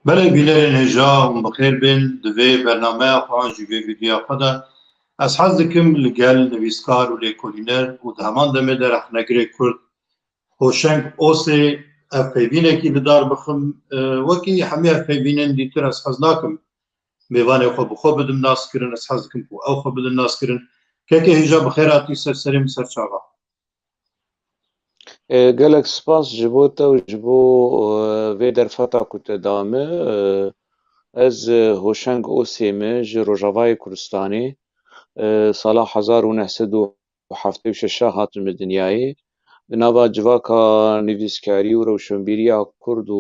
بله بینه نجا و بخیر بین دوی برنامه خواه جوی ویدیو خدا از حز دکم لگل نویسکار و لیکولینر و دهمان دمه در احنگره کرد خوشنگ اوسه افیبینه کی بدار بخم وکی همه افیبینن دیتر از حز ناکم میوانه خو بخو بدم ناس کرن از حز دکم کو او خو بدم ناس کرن که هجا بخیراتی سرسریم سرچاوا قالك سباس جبوتا وجبو في درفتا كنت دامه از هوشنگ اوسيمه جي روجافاي كردستاني سالا 1976 هاتم دنیای بنابا جواکا نویسکاری و روشنبیریا کرد و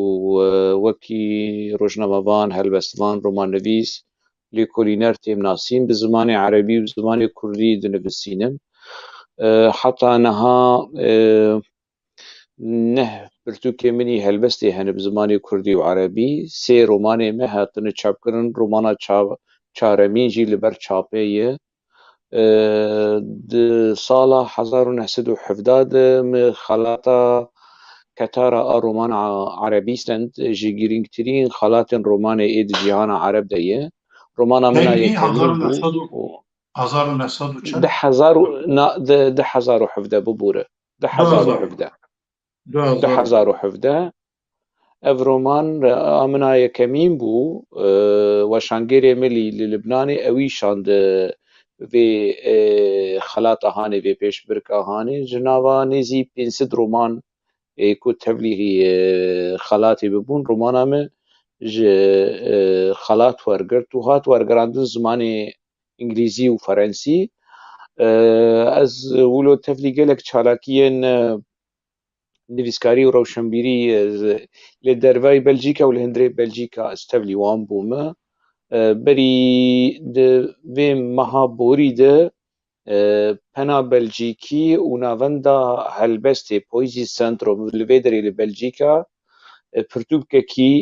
وکی روشنموان هلبستوان رومان نویس لیکولینر تیم ناسین بزمان عربی و زمان کردی دنویسینم حتى نها نه برتوکێ منی هەلبەستی هەنە بزمانی کوردی و عەرەبی سێ ڕۆمانێ me هاتنە چاپکردن ڕۆمانە چارەمینجی لەبەر چاپەیە ساڵا 1970 de خەڵاتە کەتارە ئا ڕۆمانە عەرەبیستند ji girîngtirîn xelatên romanê ê di cîhana Ereb de ye romana min a yekemîn bû 2017 bibûre 2017 ev roman amina yekemîn bû weşangerê milî li Libnanê ewî şand vê xelata hanê vê pêşbirka hanê ji nava nêzî 500 roman ku tevlî xelatê bibûn romana me ji xelat wergirt û hat wergirandin zimanê îngilîzî û ferensî ez wilo tevlî gelek çalakiyên nivîskarî û rewşenbîrî li derveyê Belçîka û li hundirê Belçîka ez tevlî wan bûme berî di vê meha borî de pena Belçîkî û navenda helbestê Poezî Centrum li vê derê li Belçîka pirtûkekî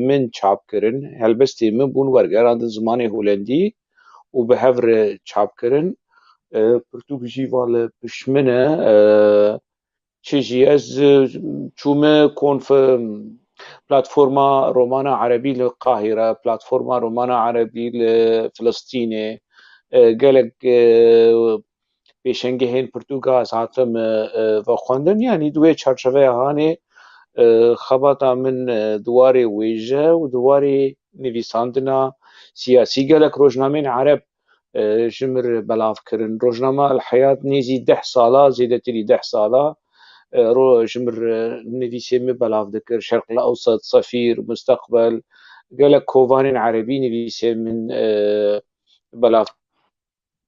min çapkirin helbestê min bûn wergerandin zimanê Holendî û bi hev re çapkirin pirtûk jî va li pişt min e çi jî ez çûme platforma romana Erebî li Qahîre platforma romana Erebî li Filistînê gelek pêşengehên pirtûka ez hatim vexwendin yanî di wê çarçeveya hanê xebata min di warê wêje û di warê nivîsandina siyasî gelek rojnameyên Ereb ji min re belav kirin rojnama El Hayat nêzî 10 sala zêdetirî 10 sala ji min re nivîsê me belav dikir Şerqul Ewsat Sefîr Mustaqbel gelek kovanên Erebî nivîsê min belav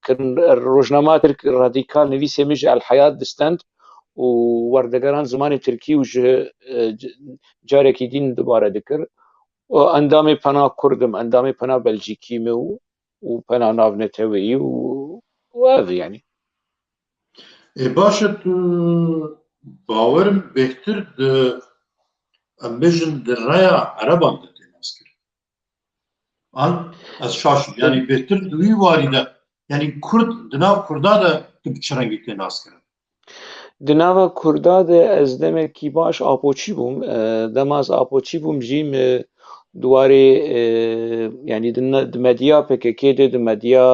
kirin rojnama Tirk radîkal nivîsê min ji El Hayat distend û werdegeran zimanê Tirkî û ji carekî dîn dibare dikir endamê pena Kurdim endamê pena Belçîkî me û pena navneteweyî û ev yanî باشه تو باورم بهتر em bêjin di rêya Ereban de tê nas kirin an ez şaşim yanî bêhtir di wî warî de yanî Kurd di nav Kurda de tu bi çi rengî tê nas kirin di nava Kurda de ez demekî baş apoçî bûm dema ez apoçî bûm jî me di warê yanî di medya PKK de di medya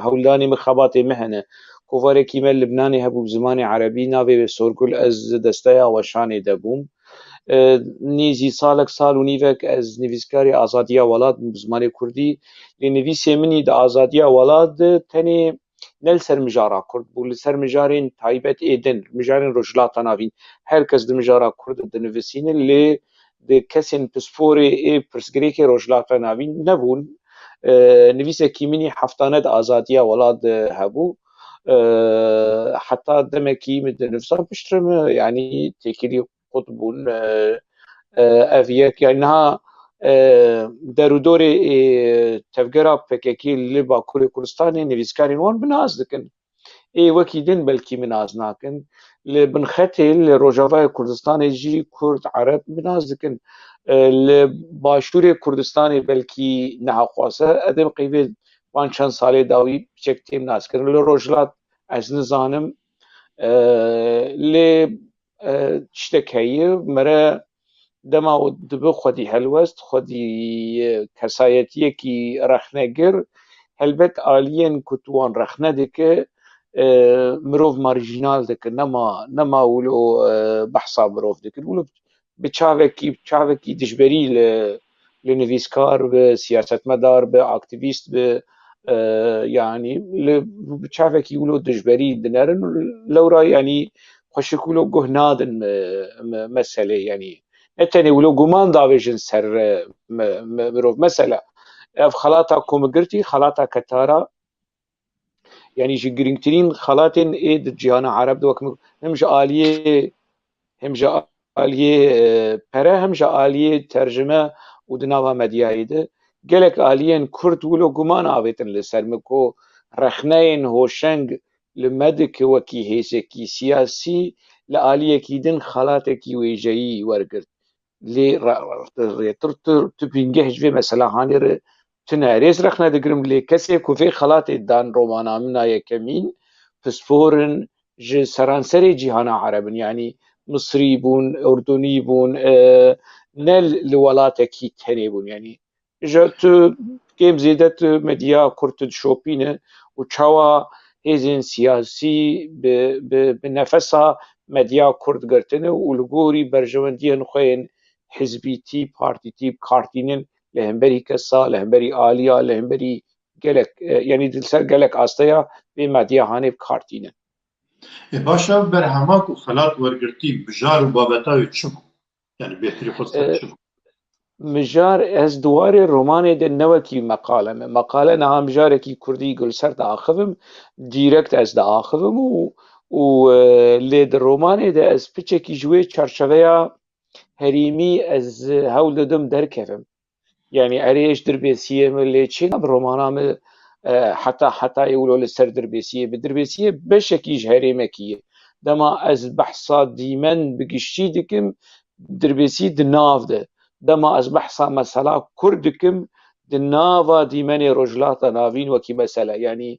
hewldanê min xebatê me hene kovarekî me li Libnanê hebû bi zimanê Erebî navê wê Sorgul ez ji desteya weşanê de bûm nêzî salek sal û nîvek ez nivîskarê Azadiya Welat bûm bi zimanê Kurdî lê nivîsê minî di Azadiya Welat de tenê ne li ser mijara Kurd bû li ser mijarên taybet ê din mijarên rojhilata navîn her kes di mijara Kurd de dinivîsîne lê di kesên pisporê ê pirsgirêkê rojhilata navîn nebûn nivîsekî minî heftane di Azadiya Welat de hebû heta demekî min dinivisa piştre me yanî têkilî Kurd bûn ev yek yani niha derûdorê tevgera PKK li Bakurê Kurdistanê nivîskarên wan bi nas dikin ê wekî din belkî bi nas nakin li binxetê li Rojavayê Kurdistanê jî Kurd Ereb bi nas dikin li başûrê Kurdistanê belkî niha xwase edê qîvê van çend salê dawî çek têm nas kirin li Rojhilat ez nizanim lê tiştek heye mere دەما دبە خودی هەلوەست خودی کەسایەتیەکی رەخنەگر هەلبەت ئالیەن کو توان رەخنە دکە مرۆڤ مارژینال دکە نەما ولۆ بەحسا مرۆڤ دکرد ولۆ bi çavekî dijberî li nivîskar bi siyasetmedar bi aktivîst bi yanî bi çavekî wilo dijberî dinerin lewra yanî xweşik wilo guh nadin meselê yanî ne tenê wilo guman davêjin ser mirov mesela ev xelata ku min girtî xelata Qetara yanî ji girîngtirîn xelatên ê di cîhana Ereb de wek him ji aliyê pere hem ji aliyê tercüme û di nava medyayê de gelek aliyên Kurd wilo guman avêtin li ser min ku rexneyên hoşeng li me dike wekî hêzekî siyasî li aliyekî din xelatekî wêjeyî wergirt lê rêtir tu bîngeh ji vê meselehanê re tu nerêz rexne digirim lê kesê ku vê xelatê dan romana min a yekemîn pisporin ji seranserê cîhana Erebin yanî Misrî bûn, Urdunî bûn, ne li welatekî tenê bûn yanî ji tu kêm zêde tu medya Kurd tu dişopîne û çawa hêzên siyasî bi nefesa medya Kurd girtine û li gorî berjewendiyên xwe yên hizbîtî, partîtî, kartînin li hemberî kesa, li hemberî aliya, li hemberî gelek yanî li ser gelek asteya vê medyahanê kartînin. Başa berhema ku xelat wergirtî bijar û babeta wê çi bû? Yani bêhtirî xwe çi bû? Mijar ez duwarê romanê de ne wekî meqale me. Meqale niha mijarekî Kurdî gulser diaxivim, dîrekt ez diaxivim û lê di romanê de ez piçekî ji wê çerçeveya herîmî ez hewl didim derkevim. Yani erê ji dirbêsiyê me lê çêna bi romana me hetayê wilo li ser dirbêsiyê bi dirbêsiyê beşekî ji herêmekî ye. Dema ez behsa dîmen bi giştî dikim dirbêsî di nav de. Dema ez behsa mesela Kurd dikim di nava dîmenê rojhilata navîn wekî mesele yanî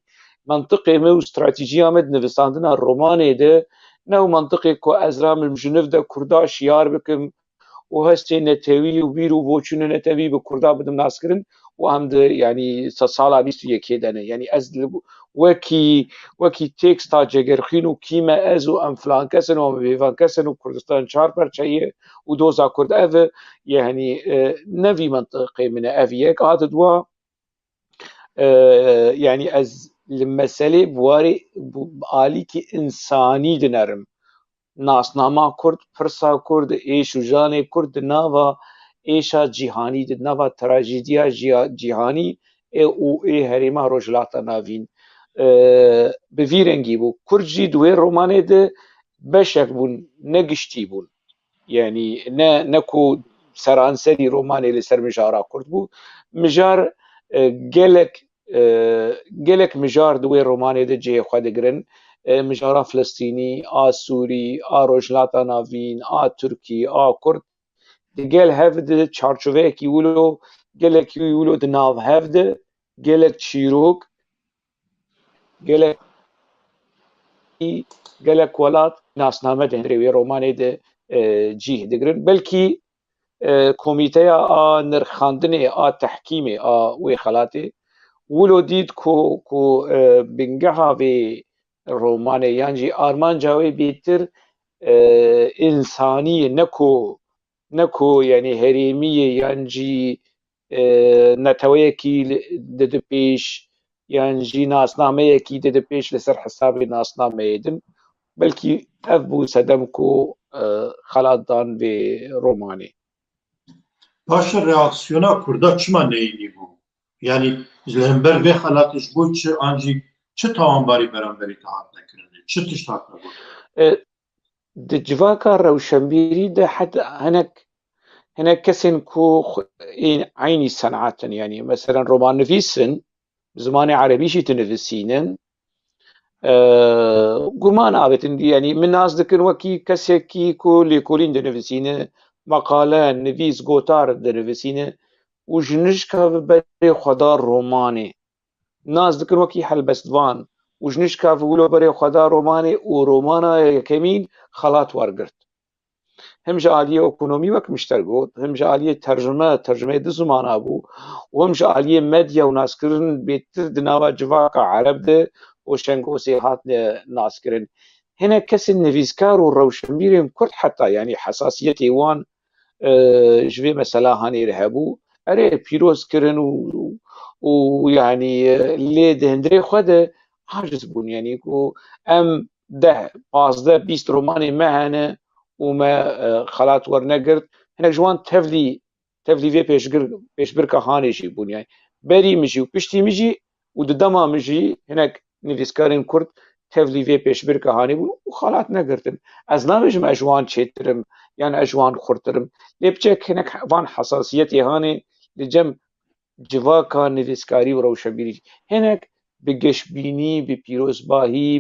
mantiqê me û stratîjiya me di nivîsandina romanê de ne ew mantiqê ku ez ra min ji niv de Kurda şiyar bikim û hestê netewî û bîr û boçûnê netewî bi Kurda bidim naskirin û em di yanî sala 21 de ne yanî ez wekî teksta cegerxîn û kî me ez û em filan kesin û em vêvan kesin û Kurdistan çar perçe ye û doza Kurd ev e yanî ne vî mantiqê min e ev yek hate dua yanî ez li meselê warê alîkî însanî dinerim. Nasnama Kurd, pirsa Kurd, êş û janê Kurd di nava êşa cîhanî di nava trajediya cîhanî û ê herêma rojhilata navîn bi vî rengî bû. Kurd jî di wê romanê de beşek bûn ne giştî bûn. Yani ne ku seranserî romanê li ser mijara Kurd bû. Mijar gelek mijar di wê romanê de cihê xwe digirin. Mijara Filistînî, a Sûrî, a rojhilata navîn, a Tirkî, a Kurd di gel hev de çarçoveyekî wilo gelekî wilo di nav hev de gelek çîrok gelek welat nasname de wê romanê de cih digirin belkî komîteya a nirxandinê a tehkîmê a wê xelatê wilo dît ku bingeha vê romanê yan jî armanca wê bêtir însanî ye ne ku yanî herêmî ye yan jî neteweyekî didi pêş yan jî nasnameyekî didi pêş li ser hesabê nasnameyê din belkî ev bû sedem ku xelat dan vê romanê. Paşa reaksiyona Kurda çima neyînî bû? Yani ji hember vê xelatê ji bo çi an jî çi tawanbarî beramberî te hat nekirin? Çi tişt hat nebûn? Di civaka rewşenbîrî de hinek kesên ku aynî senatin yanî meselen romannivîsin bi zimanê Erebî jî dinivîsînin guman avêtin yanî min nas dikin wekî kesekî ku lêkolîn dinivîsîne meqale nivîs gotar dinivîsîne û ji nişka ve berê xwe da romanê nas dikin wekî helbestvan û ji nişka wilo berê xwe da romanê û romana yekemîn xelat wergirt. هم جا آلیه اکونومی وک مشتر گوت هم جا آلیه ترجمه دو زمان ابو و هم جا آلیه مدیا و ناسکرن بیتر دناوا جواقع عرب ده و شنگو سیحات ناسکرن هنا كسي نفيزكار والروشنبيري كرد حتى يعني حساسية وان جوي مثلا هاني رهبو اري بيروز كرن ويعني لي دهندري خده عاجز بون يعني كو ام ده باز ده بيست روماني معنا وما خلات ورنقرد هنا جوان تفلي في بيش بركة هاني جي بون يعني بري مجي وبشتي مجي وددما مجي هناك نفيزكارين كرد تفلي في بيش بركة هاني بون وخلات نقرتن از نامجم اجوان چيترم يعني اجوان خورترم لبچك هناك وان حساسيتي هاني لجم جواكا نفيسكاري وروشنبيري هناك بقشبيني ببيروزباهي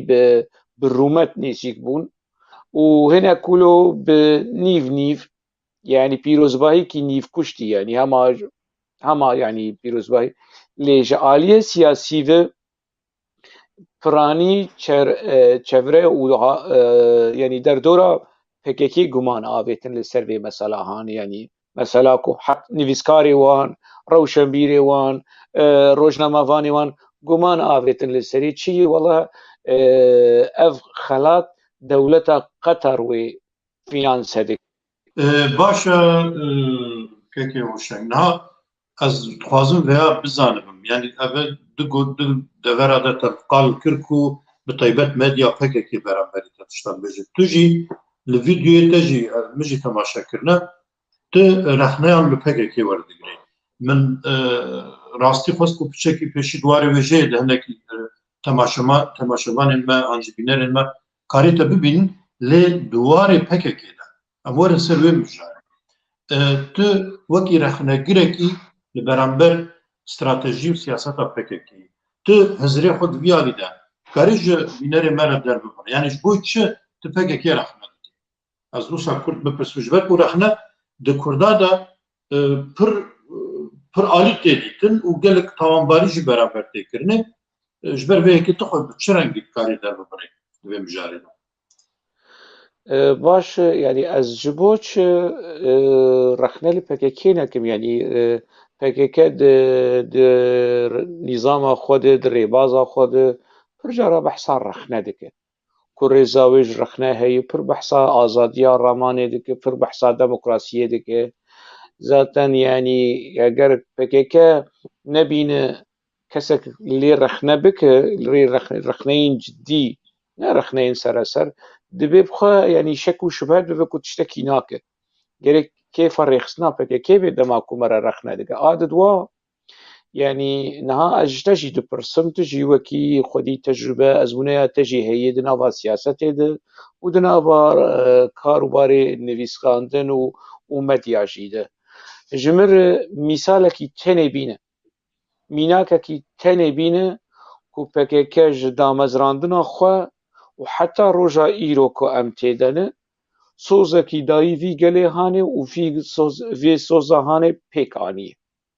بالرومات نيسيك بون وهنا كله بنيف يعني بيروزباهي كي نيف كشتي يعني هما يعني بيروزباهي لجعالية سياسية فراني چevre و يعني در دورا PKK گمان آبێتن لەسەر vê meselahan yani mesela ku nivîskarê wan rewşenbîrê wan rojnamevanê wan guman avêtin li serî çiyî wela ev xelat dewleta Qetar wê fînanse dik باشە پێکێ هۆشنگ نها ez dixwazim veya bizanibim yani ev du devera de tevqal kir ku bi taybet medya pekekê beraberî te tiştan bêje tu jî li vîdyoyê te jî min jî temaşa kirine tu rexneyan li pekekê werdigirî min rastî xwest ku piçekî pêşî dwarê wêjeyê de hinekî temaşevanên me an jî bînerên me karî te bibînin lê dwarê pekekê de em werin ser wê mijare tu wekî rexnegirekî li beramber stratejî û siyaseta PKK'yê tu hizrê xwe diviyalî de karî ji bînerê me re derbibin yani ji bo çi tu PKK rexne dikî ez wisa Kurd bipirsim ji ber ku rexne di Kurda de pir alî tê dîtin û gelek tawanbarî jî beraber tê kirinê ji ber vê yekê tu xwe bi çi rengî dikarî derbibirî di vê mijarê de باش يعني از جبوش رخنا لPKK نكم يعني PKK د نظام خود د ريبازا خود پرجارا بحثا رخنا دکه كل ريزاويج رخنا هي پر بحثا آزاديا رامانه دکه پر بحثا ديمقراسيه دکه ذاتا يعني اگر PKK نبين كسك اللي رخنا بك اللي رخنين جدي نه رخنين سراسر دبي بخوا يعني شك وشبهات ببي كنت تشتكي ناكر gerek كيف ريخسنا بك كيف دما كمرة رخنا دقا عادد وا يعني نها اجتجي دبرسم تجي وكي خدي تجربة ازمونيا تجي هي دنابا سياسة ده ودنابا كاروباري نويسخاندن ومدياجي ده جمر مثالكي تني بينه ميناككي تني بينه كو PKK دامزراندنا خوا و حتی روژا ایرو که ام تیدنه سوزکی دایی وی گله هانه و وی سوزا هانه پیک آنیه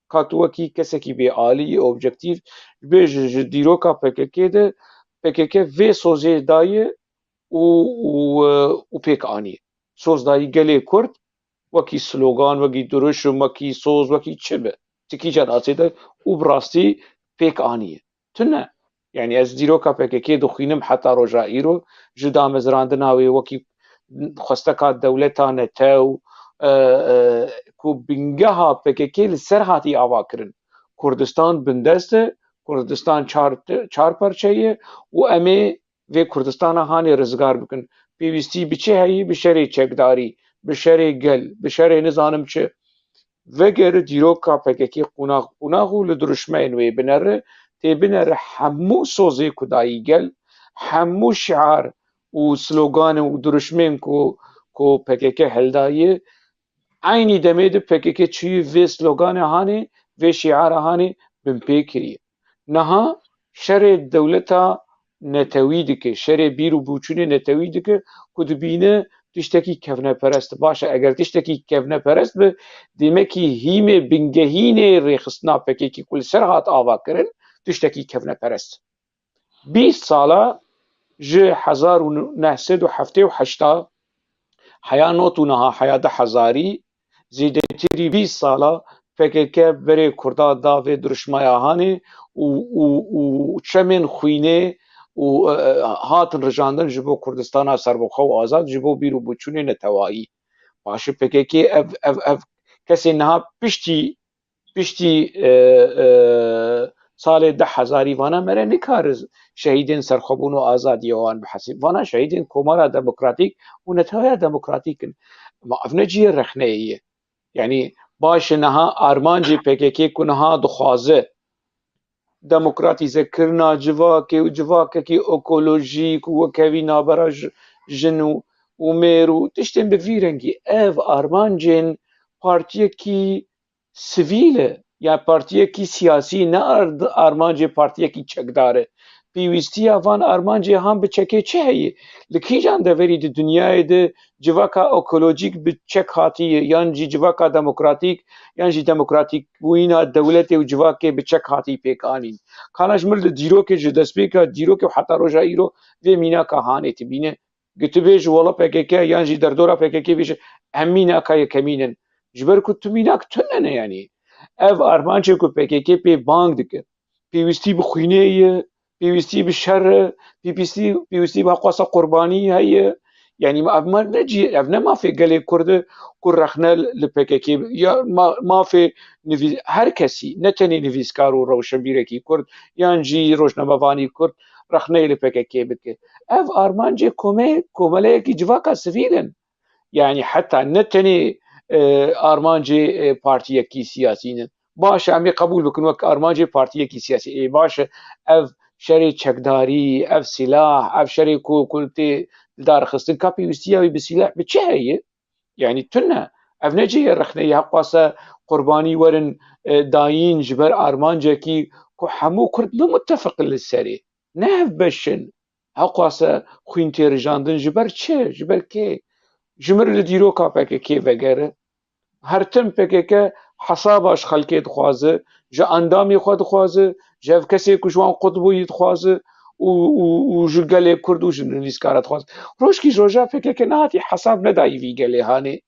کاتوکی کسکی بی آلی اوبجکتیو بیج دیرو که PKK ده PKK وی سوزی دایی و پیک آنیه سوز دایی گله کرد وکی سلوگان وکی درشم وکی سوز وکی چه به تکی جد آسیده و براستی پیک آنیه تنه يعني از دیروکا PKK دخینم حتی روژا ایرو جدا مزراندناوی وکی خستکا دولتا نتاو کو بنگها PKK لسر هاتی آوا کرن کردستان بندسته کردستان چار پرچهیه و امی و کردستان هانی رزگار بکن پیوستی بچه هایی بشری چکداری بشری گل بشری نزانم چه وگر دیروکا PKK قناغو لدرشمین وی بنره تبنر حمو سوزي كداي قال حمو شعار وسلوغان ودرشمين كو PKK هلداي عيني دميد PKK تشي في سلوغان هاني في شعار هاني من بيكري نها شر الدولة نتويدك شر بيرو بوچوني نتويدك كد بينه تشتكي كفنه پرست باشه اگر تشتكي كفنه پرست به ديمكي هيمه بنگهينه ريخصنا PKK كل سرعات آوا کرن تشتكي كفنه پرست 20 ساله ج 1978 حیا نوتونها حیا ده حزاری زیدتری 20 سالا PKK برê Kurda davê duruşmaya hanê û çemên xwînê û hatin rijandin ji bo Kurdistana serbixwe û azad ji bo bîr û bûçûnê netewayî. Paşê PKK ev kesên niha piştî salê 10,000 vana mere nikare şehîdên serxwebûn û azadiyê wan bihesîb. Vana şehîdên Komara Demokratîk û Netewaya Demokratîk in. Ev ne ciyê rexneyê ye. Yani baş e niha armancê PKK ku niha dixwaze demokratîzekirina civakê û civakekî ekolojîk û wekevî nabera jin û mêr û tiştên bi vî rengî, ev armancên partiyekî sivîl e, ya partiyekî siyasî, ne armancê partiyekî çekdar e. Pîwîstiya van armancê han bi çekê çi heye? Li kîjan deverî di dunyayê de civaka ekolojîk bi çek hatiye, yan jî civaka demokratîk yan jî demokratîkbûyîna dewletê û civakê bi çek hatî pêkanîn. Kana ji min li dîrokê ji destpêka dîrokê û heta roja îro vê mînaka hanê tibîne. Gotibêj wala PKK yan jî derdora PKK bêje em mînaka yekemîn ji ber ku tu mînak tune ne yanî. Ev armancê ku PKK pê bang dike, pêwîstî bi xwînê ye, pêwîstî bi şer e, pêwîstî bi heqwasa qurbanî heye. Yani ev ne mafê gelê Kurd e ku rexne li PKK ya mafê her kesî ne tenê nivîskar û rewşenbîrekî Kurd yan jî rojnamevanî Kurd rexneyê li PKK bike. Ev armancê komeleyekî civaka sivîl in. Yani heta ne tenê armancê partiyekî siyasî in. Baş e em ê qebûl bikin wek armancê partiyekî siyasî. Baş e ev şerê çekdarî, ev silah, ev şerê ku tê darxistin ka pêwîstiya wî bi silah bi çi heye? Yani tune. Ev ne cihê rexneyî heqwasa qurbanî werin dayîn ji ber armancekî ku hemû Kurd nimutefeqin li serê. Ne ev beş in. Heqwasa xwîn têrijandin ji ber çi? Ji ber kê? Ji min li dîroka PKK vegere, her tim PKK hesaba ji xelkê dixwaze, ji endamê xwe dixwaze, ji hev kesê ku ji wan qut bûyî dixwaze û ji gelê Kurd û ji nivîskara dixwaze. Rojkî ji roja PKK nehatiye hesab nedayî vî gelê hanê.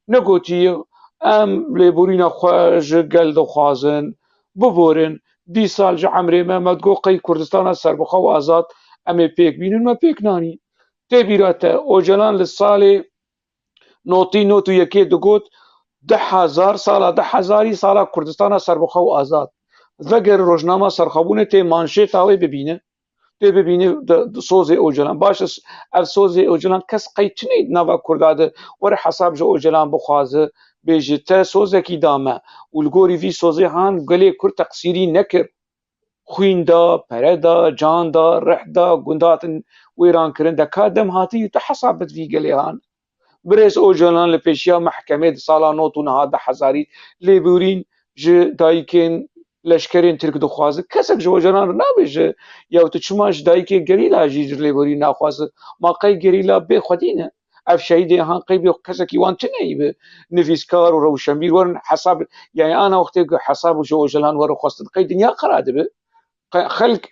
Negotiye em lêborîna xwe ji gel dixwazin, biborin, 20 sal ji Emrê Mehmed got qey Kurdistana serbixwe û azad em ê pêk bînin, me pêk nanîn. Tê bîra te Ocalan li salê notî not û yekê digot 10,000 sala 10,000 sala Kurdistana serbixwe û azad. Veger rojnama serxwebûnê tê manşêta wê bibîne, tê bibîne sozê Ocalan. Baş e ev sozê Ocalan kes qey tune di nava Kurda de were hesab ji Ocalan bixwaze bêje te sozekî da me û li gorî vî sozê han gelê Kurd teqsîrî nekir. Xwîn da, pere da, can da, rih da, gund hatin wêran kirin de ka dem hatî tu hesab bid vî gelê han. Birêz Ocalan li pêşiya mehkemê di sala not û niha 10,000 lêborîn ji dayîkên leşkerên Tirk dixwaze. Kesek ji Ocalan re nabêje ya tu çima ji dayîkê gerîla jî ji lêborî naxwaze. Ma qey gerîla bê xwedî ne. Ev şehîdê han qey bê kesekî wan tune bi nivîskar û rewşenbîr werin hesab yani ana wextê ku hesab ji Ocalan were xwestin qey dinya qira dibe. Xelk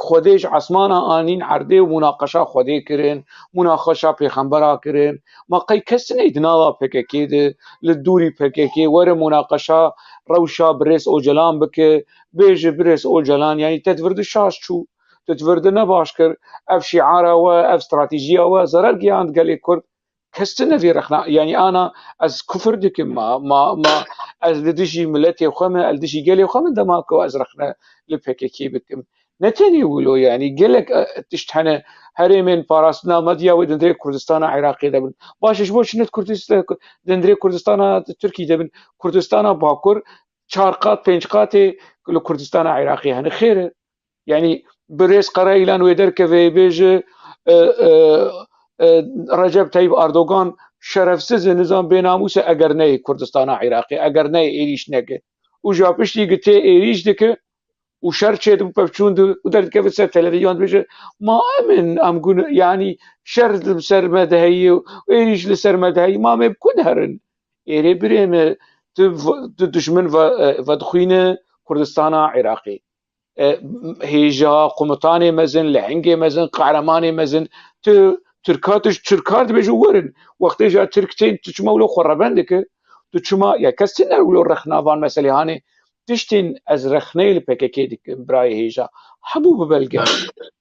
xwedê ji esmana anîn erdê û mûnaqeşa xwedê kirin, mûnaqeşa pêxembera kirin. Ma qey kes tune di nava PKK de li dûrî PKK were mûnaqeşa rewşa bi rêz Ocalan bike, bêje bi rêz Ocalan yani te divirdî şaş çû, te divirdî ne baş kir, ev şiara we, ev stratejîya we zarar gihand gelê Kurd. Kes tune vê rexna yani ana ez kufir dikim ma ez li dijî milletê xwe me, li dijî gelê xwe min dema ku ez rexne li PKK bikim. Ne tenê wilo yani gelek tişt hene herêmên parastina medya wê di nirê Kurdistana Iraqê de bin. Baş e ji bo çi net di nirê Kurdistana Tirkî de bin. Kurdistana Bakur 4 qat 5 qatê li Kurdistana Iraqê hene xêr e. Yani bi rêz qera îlan wê derkeve bêje Recep Tayyip Erdogan şerefsiz e nizam bênamûs e eger neyê Kurdistana Iraqê, eger neyê êrîş neke. û ji piştî tê êrîş dike û şer çêdibû pevçûn û derdikeve ser televîzyon dibêje ma em gun yani şer li ser me diheyî û êrîş li ser me diheyî ma em ê bi ku diherin? Êrê birê me tu dijmin vedixwîne Kurdistana Iraqê. Hêja, komutanê mezin, lehengê mezin, qehremanê mezin tu تركاتش تركار دبيجو ورن وقت جا تركتين تشما ولو خربندك تشما يا كستنا ولو رخنافان مثلا هاني تشتين از رخنه البككي ديك براي هيجا حبوب بلغا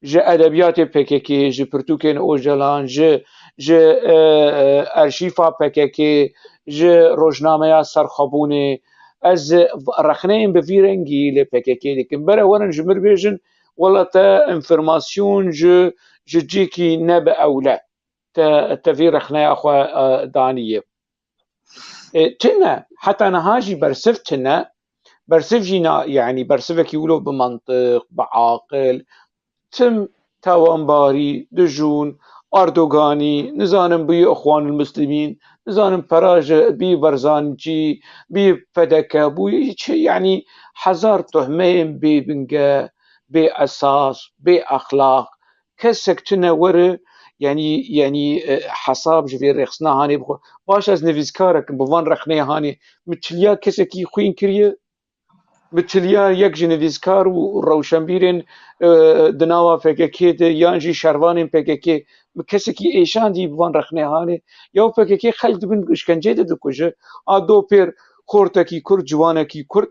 جا ادبيات بككي جا برتوكين اوجلان جا ارشيفا بككي جا روجنامه سرخبوني از رخنه بفيرنجي لبككي ديك برا ورن جمر بيجن ولا تا انفورماسيون جو جيكي نبأ او لا تفي رخنه اخو دانيه تنا حتى نهاجي برسف تنا برسف جينا يعني برسفك يقولوا بمنطق بعاقل تم تاوانباري دجون أردوغاني نزانم بي أخوان المسلمين نزانم براج بي برزانجي بي فدكة بي يعني حزار تهمين بي بنجا بي أساس بي أخلاق كسك تنور يعني حساب جبير رخصنا هاني بخو باش از نویزکارك بوان رخنه هاني متليا كسكي خوين كريه متليا يك جنویزکار و روشنبیرن دناوا پککی ده یانجی شروانین پککی کسکی ایشان دی بوان رخنه هانه یا پککی خلد بن اشکنجه ده کجه آدو پر خورتکی کرد جوانکی کرد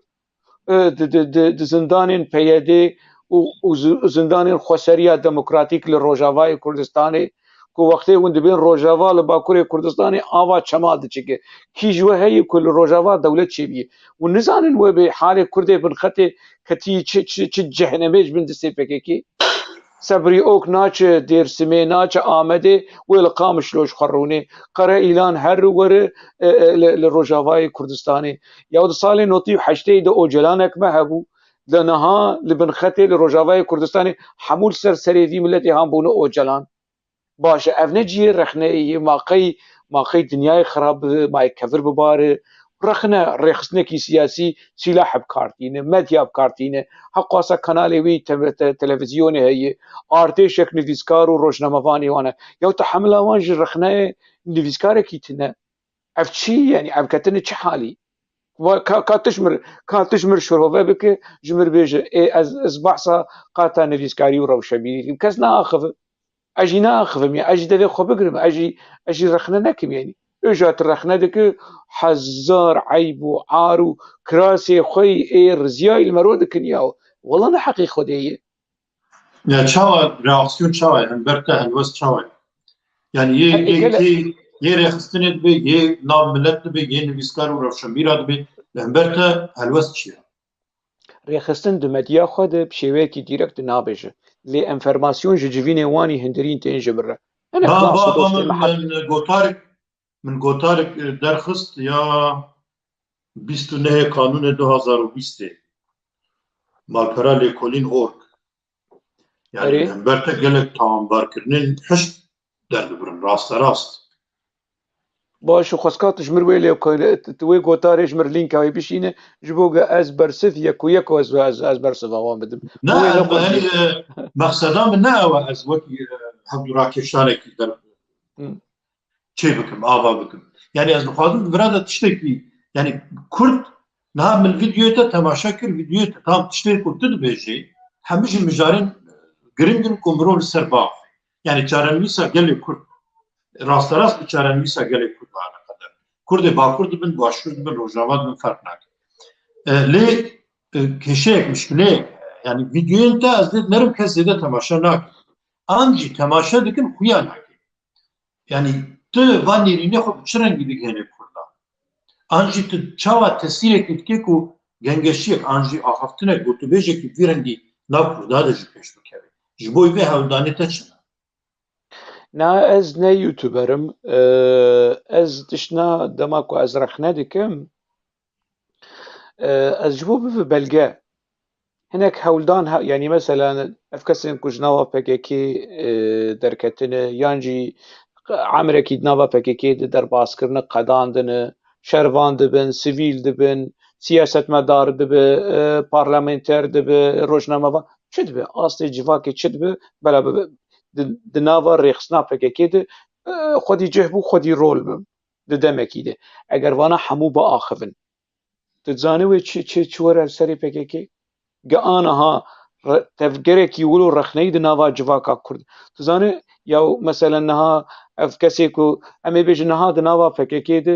د زندانین پیاده و زندانین خسریا دموکراتیک لروجاوای کردستان کو وقتی وند بین روجاوا لباکوری کردستان آوا چماد چیکه کی جو هی کل روجاوا دولت چی بی و نزانن و به حال کرده بن خطه کتی چ جهنمش بن دسته پککی صبري اوك ناچ دير سمي ناچ آمده والقام شلوش خرونه قرا اعلان هر ور للروجاواي كردستاني يود صالي نوتي حشتي دو اوجلانك ما هبو لنها لبن خطي للروجاواي كردستاني حمول سرسري في ملتي هم بونو اوجلان باش افنجي رخنه ما قي دنياي خراب ما يكفر ببار رخنه رخصنكي سياسي سلاح بكارتينه مديا بكارتينه حقاسا كانالي وي تلفزيوني هي ارتشك نفيسكار وروجنامافاني وانا يو تحملا وانج رخنه نفيسكار كيتنا افتشي يعني ابكتني حالي كاتشمر شروفه بك جمر بيج از بحثا قاتا نفيسكاري وروشبيري كزنا اخف اجي ناخذ يعني اجي دبي خو بقرم اجي رخنا نكم يعني اجت رخنا دك حزار عيب وعار كراسي خوي رزياي المرود كنياو والله انا حقيقه خديه يعني تشاوى رياكسيون تشاوى همبرتا هلوس تشاوى يعني يه ريخستنت بي يه ناب ملت بي يه نويسكار وروشنبيرات بي همبرتا هلوس تشيا ريخستن دمديا خد بشيوكي ديركت نابجه لي انفورماسيون جيفيني واني هندرين تنجبره انا من گوتارك درخست يا 29 قانون 2020 مالپرا ليكولين اورك يعني همبرتا قالك تاوانبار كرنين حشت دردبرن راست باش خسكات جمر ويلي توي گوتاري جمر لينك هاي بشينه جبوغا از برسف يكو از برسف اوان بدم يعني مقصدا من ناوا از وكي حمد راكشانك در چه بكم آوا بكم يعني از بخاطر برادا تشتكي يعني كرد نها من الفيديو تماشا كر فيديو تام تشتكي كرد بيجي همش المجارين گرنگن كومرول سرباف يعني چارنويسا گل كرد راست بچارنويسا گل كرد انا قدر كرد باكرد بن باشكرد بن روجاوات بن فرق ناك لي كشيك مشكله يعني فيديو انت از نرم كز زياده تماشا ناك انجي تماشا دكن خويا ناك يعني تو وانيرينه خو چرنگي دگهنه كردا انجي تو چاوا تسيرك كيكو گنگشيك انجي اخفتنه گوتبيجه كي فيرندي نا كردا دجي پيش بكري جبوي به هولدانه تچنا نا از نه يوتيوبرم از تشنا دماكو از رخنا دكم از جبو في بلغا هناك هولدان يعني مثلا افكسن كوجناوا بككي دركتنه يانجي عمركي ناوا بككي در باسكرن قدان دنه شروان دبن سيفيل دبن سياست مدار دبه پارلمانتر دبه روجنامه چدبه اصلي جواكي چدبه بلا دناوا ريخسنا بككي ده خودي جهبو خودي رول بم دمكي ده اگر وانا حمو با اخفن تزانه و چوره سري بككي قانها تفگرێکی ول و ڕەخنەی دناوا جڤاکا کورد تزانێ یا مثلا نەها ئەف کەسێک و ئەمێ بێژن نەها دناوا پەکێکێ de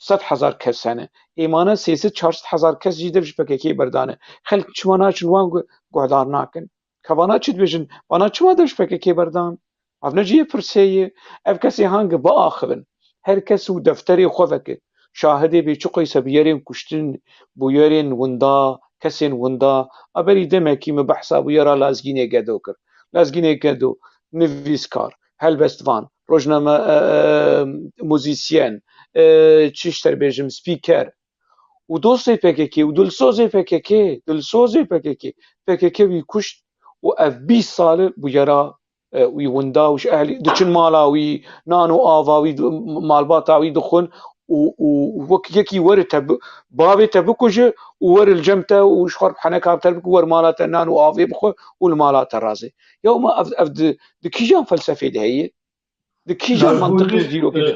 100,000 کەس hene êmane 300-400,000 kes jî dev ji pekekê berdane xelk çima naçin wan guhdar nakin kevana çi dibêjin wana çima dev ji pekekê berdan ev ne cî pirseyê ev kesê hangi biaxivin her kes û defterê xwe veke şahidê bêçiqoy se bi yerên kuştin bû yerên winda kesên winda a berî demekî min behsa bû yera Lezgînê Gedo kir Lezgînê Gedo nivîskar helbestvan rojname muzîsyen çi ji te bêjim spîker û dostê PKK û dilsozê PKK PKK wî kuşt û ev 20 sal bû yera wî winda û ji ehlî diçin mala wî nan û ava wî malbata wî dixwin û wek yekî were te bavê te bikuje û were li cem te û ji xwe heneka ter bike wer mala te nan û avê bixwe û li mala te razê ya ma ev di kîjan felsefê de heye di kîjan mantiqê dîrokê de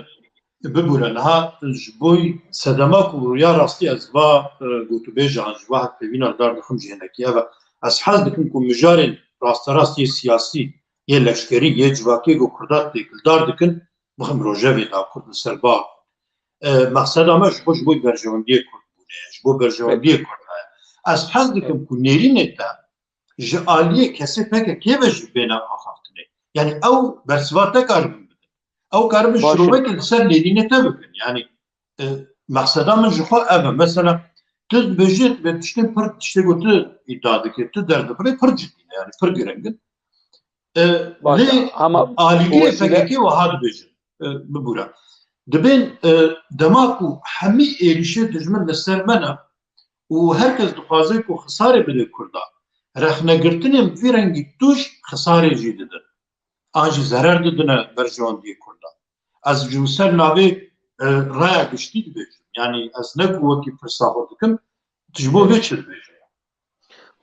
ببوره نها جبوی صدمات و یا راستی از با گوتوبیج عن جوا پیوینا دار دخم جهنکیه و از حال دکم که مجارن راستی سیاسی یه لشکری یه جواکی گو کردات دیکل دار دکن بخم روژوی دا کرد سربا مقصد همه جبوی برجواندی کرد بونه جبو برجواندی کرد از حال دکم که نیرین دا جعالیه کسی پکه که وجه بینا آخافتنه یعنی او برسواته کارم او karım şurubek ser nedine tabii yani maksada mı juha eve mesela tüz bejet ve işte pır işte götü iddiadaki tü derdi pır ciddi yani pır gerengin ne ama aligire peki ve had bejet bu bura dibin demaku hemi erişe dijmin sermana و herkes dixwaze ku xisarê bide Kurda rexnegirtinên vî rengî tuş xisarê jî didin an jî zerer didine berjewendiyê Kurda ez ji ser navê raya giştî dibêjim yani ez ne ku wekî pirsaxwe dikim tu ji bo vê çi dibêje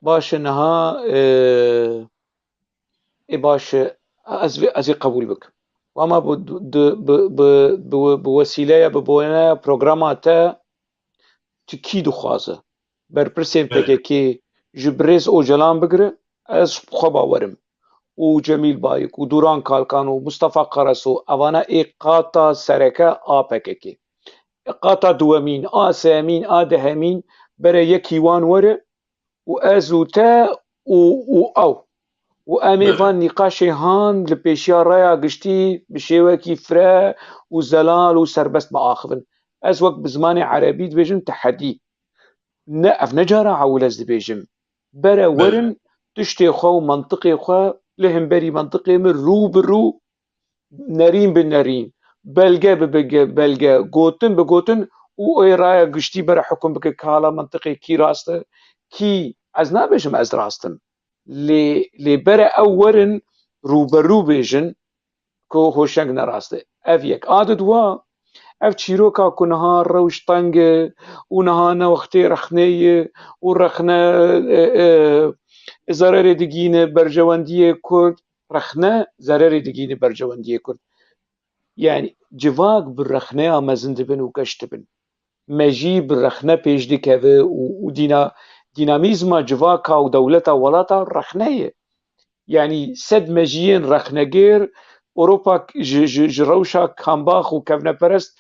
baş e niha baş e ez ê qebûl bikim ama bi wesîleya bibûneya programa te tu kî dixwaze berpirsên PKK ji birêz Ocalan bigire ez xwe bawerim û Cemîl Bayik û Duran Kalkan û Mustafa Karaso evane ê qata sereke a PKK qata duwemîn a sêmîn a dehemîn bere yekî wan were û ez û te û ew û em ê van nîqaşê han li pêşiya raya giştî bi şêwekî fire û zelal û serbest biaxivin ez wek bi zimanê erebî dibêjim tehedî ne ev ne cara ewil ez dibêjim bere werin tiştê xwe û mantiqê xwe li hemberî mantiqê min rû bi rû nerîn bi nerîn belge bi belge gotin bi gotin û ê raya giştî bere hukm bike ki hala mantiqê kî rast e kî ez nabêjim ez rastim lê bere ew werin rûberû bêjin ku hoşeng nerast e ev yek a di duwa ev çîroka ku niha rewş teng e û niha newextê rexneyê û rexne zererê digîne berjewendiyê Kurd rexne zererê digîne berjewendiyê Kurd yani civak bi rexneya mezin dibin û geş dibin me jî bi rexne pêş dikeve û dînamîzma civaka û dewleta welata rexne ye yani sed mejiyên rexnegêr Ewropa ji rewşa kambax û kevneperest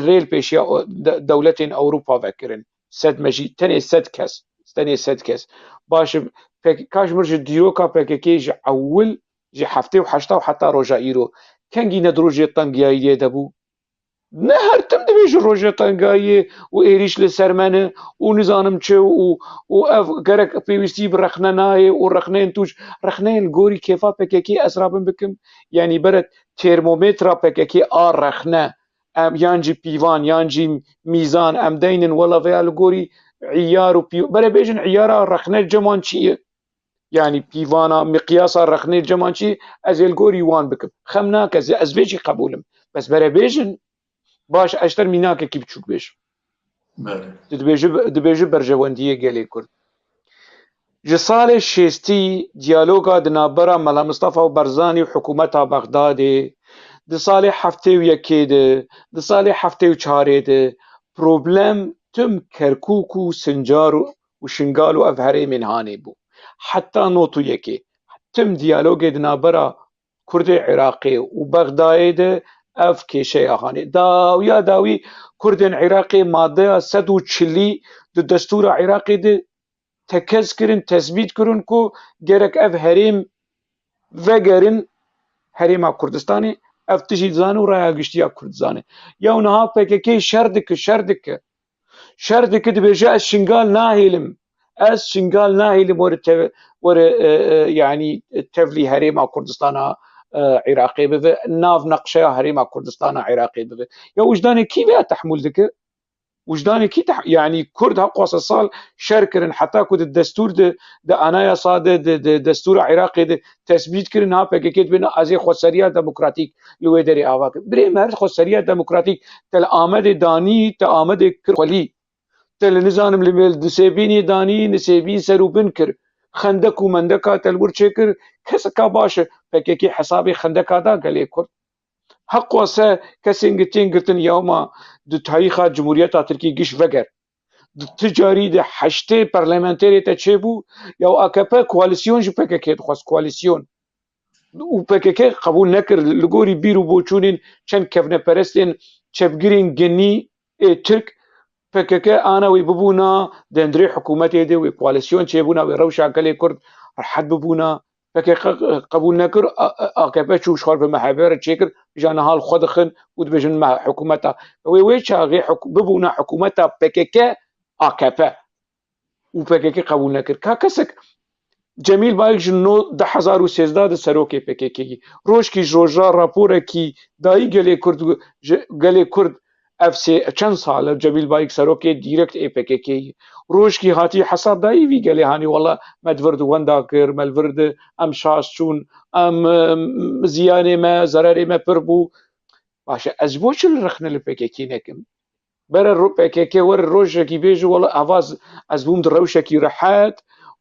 rêl pêşiya dewletên Ewropa vekirin sed mejî tenê sed kes baş kaşmir ji dîroka PKK ji ewil ji heftê û heşta û heta roja îro kengî ne di rojê tengiyayî debû ne her tim dibêje rojê tengiyayî û êrîş li ser me ne û nizanim çi û ev gerek pêwîstî bi rexne nayê û rexneyên tûj rexneyên li gorî kêfa PKK ez rabin bikim yanî bere termometra PKK a rexne em yan jî pîvan yan jî mîzan em deynin wela vêya li gorî îyar û bere bêjin îyara rexne ceman çi ye yani pîvana miqyasa rexnê ceman çi ez ê li gorî wan bikim xem nake ez vê jî qebûlim bes bere bêjin baş ez ter mînakekî biçûk bêjim dibêje berjewendiyê gelê Kurd ji salê şêstî diyaloga di navbera Mela Mustafa û Barzanî û hikûmeta Bexdadê di salê heftê û yekê de di salê heftê û çarê de problem tim Kerkûk û Sincar û Şingal û ev herêmên hanê bû حتا نوتو یەکێ تم دیالۆگێ دنابەرە کوردê Iraqê û Bexdayê de ev kêşeya hanê dawiya dawî Kurdên Iraqê maddeya 140 di destûra Iraqê de tekez kirin tespît kirin ku gerek ev herêm vegerin Herêma Kurdistanê ev tijî dizane û raya giştiya Kurd dizane. Ya niha PKK şer dike dibêje ez şingal nahêlim were yanî tevlî Herêma Kurdistana Iraqê bibe nav neqşeya Herêma Kurdistana Iraqê bibe ya wijdanê kî vê tehmûl dike wijdanê kî yanî Kurd heqwasa sal şer kirin heta ku di destûr di anayasa de destûra Iraqê de tespît kirin ha PKK dibêne ez ê xweseriya demokratîk li wê derê ava kir birê me her xweseriya demokratîk te li Amedê danî te Amedê kir xwelî te li nizanim li Nisêbînê danî Nisêbîn ser û bin kir xendek û mendeka te li wir çêkir keseka baş e PKK hesabê xendeka da gelê Kurd heqwase kesên tên girtin yawma di tarîxa Cumhuriyeta Tirkiyê giş veger di ticarî de heştê parlamenterê te çêbû ya AKP koalîsyon ji PKK dixwast koalîsyon û PKK qebûl nekir li gorî bîr û boçûnên çend kevneperestên çepgirên genî ê Tirk PKK ana wê bibûna dendrê hikûmetê de wê koalîsyon çêbûna wê rewşa gelê Kurd rehet bibûna PKK qebûl nekir AKP çû xwar bi meheber çêkir ja nihal xwe dixin û dibêjin me hikûmeta wê çaxê bibûna hikûmeta PKK AKP û PKK qebûl nekir ka kesek Cemîl Bayek ji 2013 di serokê PKK'yê rojkî ji rojda raporekî dayî gelê Kurd ev çend sal e Cemîl Bayek serokê dîrekt ê PKK'yê rojkî hatî hesab dayî vî gelê hanî wela me di vir di wenda kir me li vir de em şas çûn em ziyanê me zererê me pir bû baş e ez bo çi li rexne li PKK nekim bere PKK were rojekî bêje wela evaz ez bûm di rewşekî rehet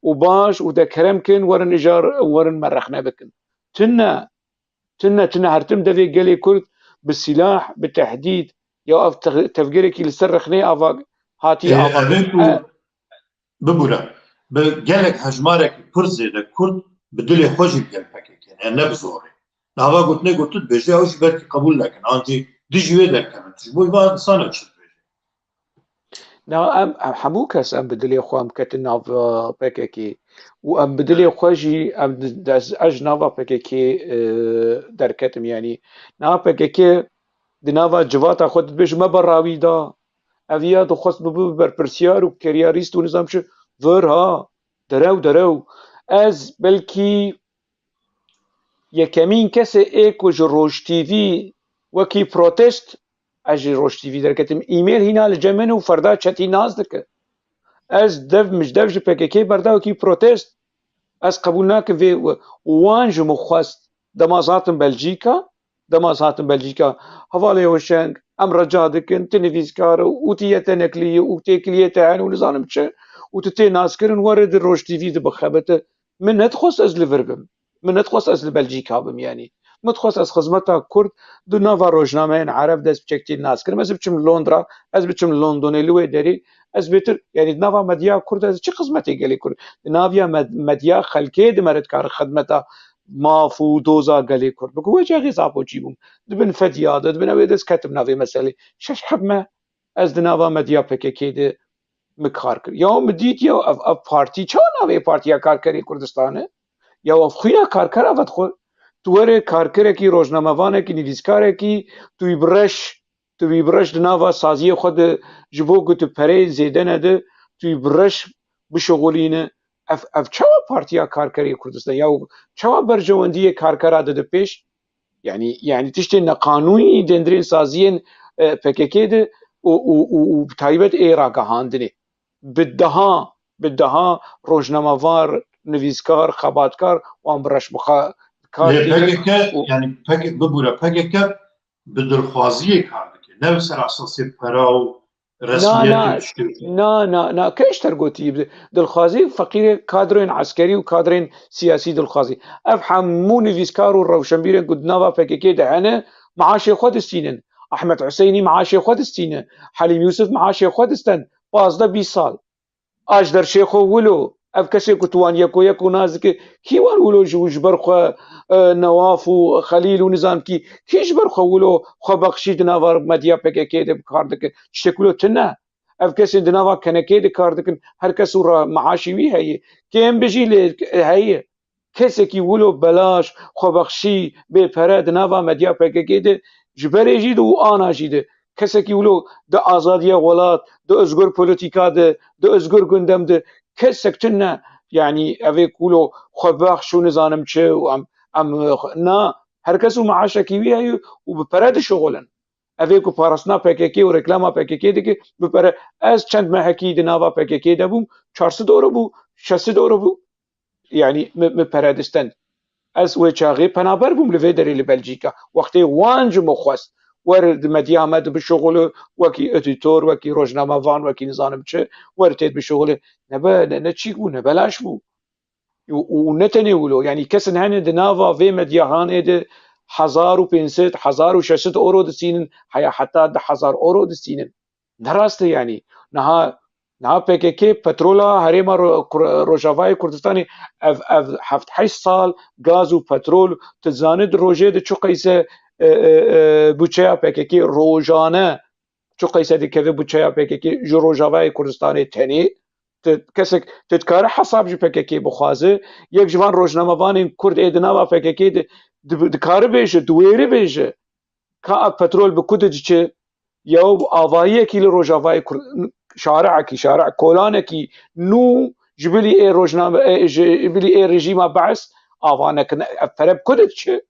û baş û de kerem kin werin îjar werin me rexne bikin tune her tim devê gelê Kurd bi silah bi tehdîd ya ev tevgerekî li ser rexneyê ava hatî ava bibûre bi gelek hejmarekî pir zêde Kurd bi dilê xwe jî gel PKK ne bi zorê nava gotinê gotin bêje ew jî belkî qebûl nekin an jî di ji wê derkevin ji bo van sana çi em hemû kes em bi dilê xwe em ketin nav PKK û em bi dilê xwe jî em ez ji nava PKK derketim yanî nava PKK di nava civata xwe dibêje me berawî da ev ya dixwest bibe berpirsiyar û keryarîst û nizam çi vir ha derew ez belkî yekemîn kesê ê ku ji Roj TV wekî protest ez ji Roj TV derketim îmêl hîna li cem min û ferda çetî naz dike ez mijdev ji PKK berda wekî protest ez qebûl nakim vê wan ji min xwest dema zatin Belçîka hevalê weşeng em reca dikin tu nivîskar û tu yê te nekliyî û têkiliyê te hene û nizanim çi û tu tê nazkirin were di Roj TV dibixebite min nedixwest ez li vir bim min nedixwest ez li Belçîka bim yanî min dixwest ez xizmeta Kurd di nava rojnameyên Ereb dest bi çekî nazkirim ez biçim Londra ez biçim Londonê li wê derê ez bêtir yanî di nava medya Kurd ez çi xizmetê gelê Kurd di naviya medya xelkê dimere dikare xidmeta maf û doza gelê Kurd biku wê çaxê zapoçî bûm dibin fediya de dibin ew ê dest ketim navê meselê şeş heb me ez di nava medya PKK de mi kar kir ya mi dît ya ev partî çawa navê partiya Karkerê Kurdistanê ya ev xuya karker evet xwe tu were karkerekî rojnamevanekî nivîskarekî tu wî bireş di nava saziyê xwe de ji bo ku tu pereyê zêde nede tu wî bireş bişexulîne ev çawa partiya Karkerê Kurdistan ya çawa berjewendiyê karkera dide pêş yanî tiştên neqanûnî dendrên saziyên PKK de û bi taybet ê ragihandinê bi deha rojnamevar nivîskar xebatkar wan bi reş PKK yani bibûre PKK bi dilxwaziyê kar dike ne bi ser esasê pera û Na kêşter gotî dilxwazî feqîrê kadrên eskerî û kadrên siyasî dilxwazî ev hemû nivîskar û rewşenbîrên ku di nava PKK de hene meaşê xwe distînin Ehmed Hüseynî meaşê xwe distîne Helîm Yûsuf meaşê xwe distin 15-20 sal Ajder Şêxo Wilo اف کسی که توان یک و نازک کیوان ولو جوج برخوا نواف و خلیل و نظام کیش برخوا ولو خو بخشید نوار مدیا پککی د کار دک شکلو تنه اف کسی دنوا کنکی د کار دکن هر کس را معاشی وی هي کیم بجی ل هي کسی کی ولو بلاش خو بخشی به پرد نوا مدیا پککی د جبری جید و آنا جید کسی کی ولو د آزادی ولات د ازگر پولیتیکا د ازگر گندم د کسک تنه يعني افيك ولو خباخ شو نظام تشي ام نا هر کسو معاشه کی وی و بپرد شغلن افيكو پارسنا پککی و رکلاما پککی دیگه بپره از چند محکی دناوا پککی دبوم 400 دورو بو 600 دورو بو يعني مپردستن از و چاغي پنابر بوم لوي دري لبلجيكا وقتي وانج مخوست ورد مديامد بشغل وكي اديتور وكي روجنامه فان وكي نظام تشي ورتيت بشغل نبا نتشيك بو نبلاش بو ونتني ولو يعني كسن هن دنافا في مدياهان د 1500 1600 اورو دسينن حتى 1000 اورو دسينن دراسته يعني نها PKK پترولا هريما روجافای کردستانی اف 7 سال گاز و پترول تزاند روجه د چو قيسه بوچه PKK روجانه چو قيسه د كذا بوچه PKK جو روجافای کردستانی تنی کسک تذکر حساب جو PKK بخوازه یک جوان روزنامه‌وان کرد ادنا و PKK دکار بیشه دویره بیشه که پترول بکده چه یا آوایی کی روجافای شارع کولانکی نو جبلی ای روزنامه جبلی ای رژیم بعث آوانک فرب کده چه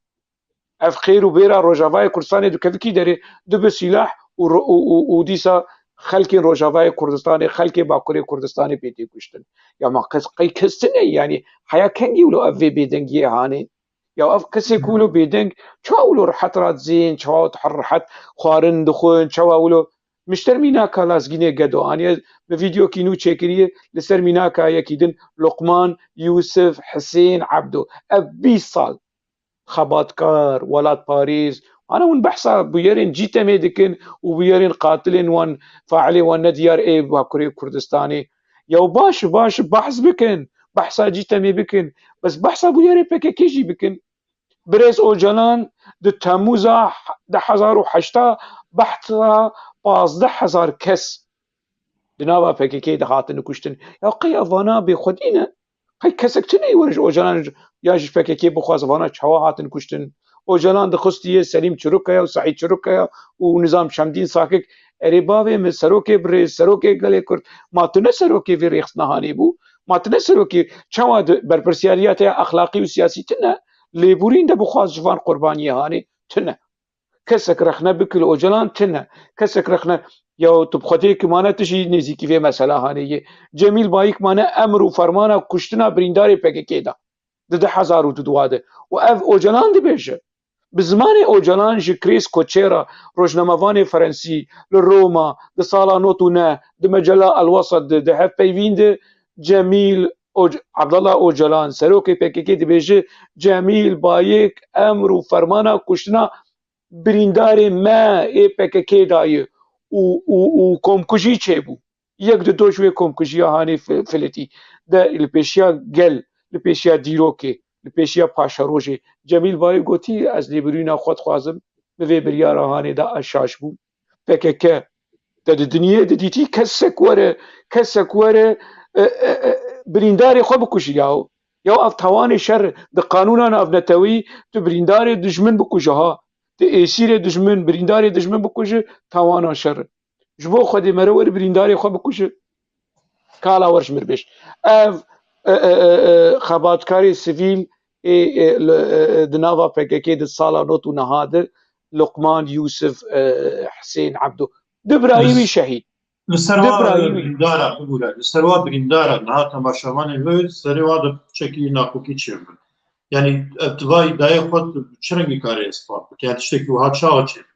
اف خیر و بیرا روجافای کردستان دو کفکی داره دو بسلاح و دیسا خلق روجافای کردستان خلق باکوری کردستان پیتی کشتن یا ما قی کستنه يعني حیا کنگی ولو اف بیدنگی هانه یا اف کسی کولو بیدنگ چوا ولو رحت رات زین چوا تحرحت خوارن دخون چوا ولو مشتر میناکا لازگینه گدو آنیا به ویدیو کینو چکریه لسر میناکا یکیدن لقمان یوسف حسین عبدو اف 20 سال خباتكار ولاد باريس انا ون بحثا بيرين جيتا ميدكن وبيرين قاتلين وان فاعلي وان ديار اي باكوري كردستاني يو باش بحث بكن بحثا جيتا مي بكن بس بحثا بيرين PKK بكن بريز اوجلان د تموزا د 1008 بحثا 15000 كس دناوا PKK د هاتن كشتن يا قي افانا بخدينا قي كسكتني ورج اوجلان یاش PKK بخواست وانا چوا هاتن کشتن اوجلان دخستیه سلیم چروکیا و سعید چروکیا و نظام شمدین ساکک ارباوه من سروکه بر سروکه گله کرد ماتنه سروکه وی ریخت نهانی بو ماتنه سروکه چوا برپرسیاریات اخلاقی و سیاسی تنه لیبورین ده بخواست جوان قربانی هانی تنه کسک رخنه بکل اوجلان تنه کسک رخنه یا تبخوته که مانه تشی نزیکی وی مسئله هانی جمیل بایک مانه امر و فرمانه کشتنا بریندار PKK ده ده 1002 و اف اوجلان دی بیشه بزمان اوجلان جی کریس کوچيرا روزنامه‌وان فرنسي لروما د سالانوتو نه د مجله الوسط د هف پیویند جمیل عبد الله اوجلان سروک PKK دی بیشه جمیل بایک امر و فرمانه کشتنا بریندار ما ای PKK دای و کومکوجی چه بو یک دو دوشوی کومکوجی هانی فلتی د الپیشیا گل لپیشیا دیروکی لپیشیا پاشاروجی جمیل بای گوتی از لیبرینا خود خوازم به وی بریا راهانی دا اشاش بو PKK د دنیا د دیتی کسک وره بریندار خو بکوشی یا اف توان شر د قانونان اف نتوی تو بریندار دشمن بکوشه ها د اسیر دشمن بریندار دشمن بکوشه توان شر جبو خود مرور بریندار خو بکوشه کالا ورش مربش اف خباتکاری سیویل دناوا PKK د سالانوت و نهادر لقمان یوسف حسین عبدو دبراهیمی شهید لسروا بریندارا نها تماشاوان الوی سروا چکی ناکوکی چیرمن یعنی ابتوای دای خود چرنگی کاری اثبات بکن تشتکی و ها چاها چیرمن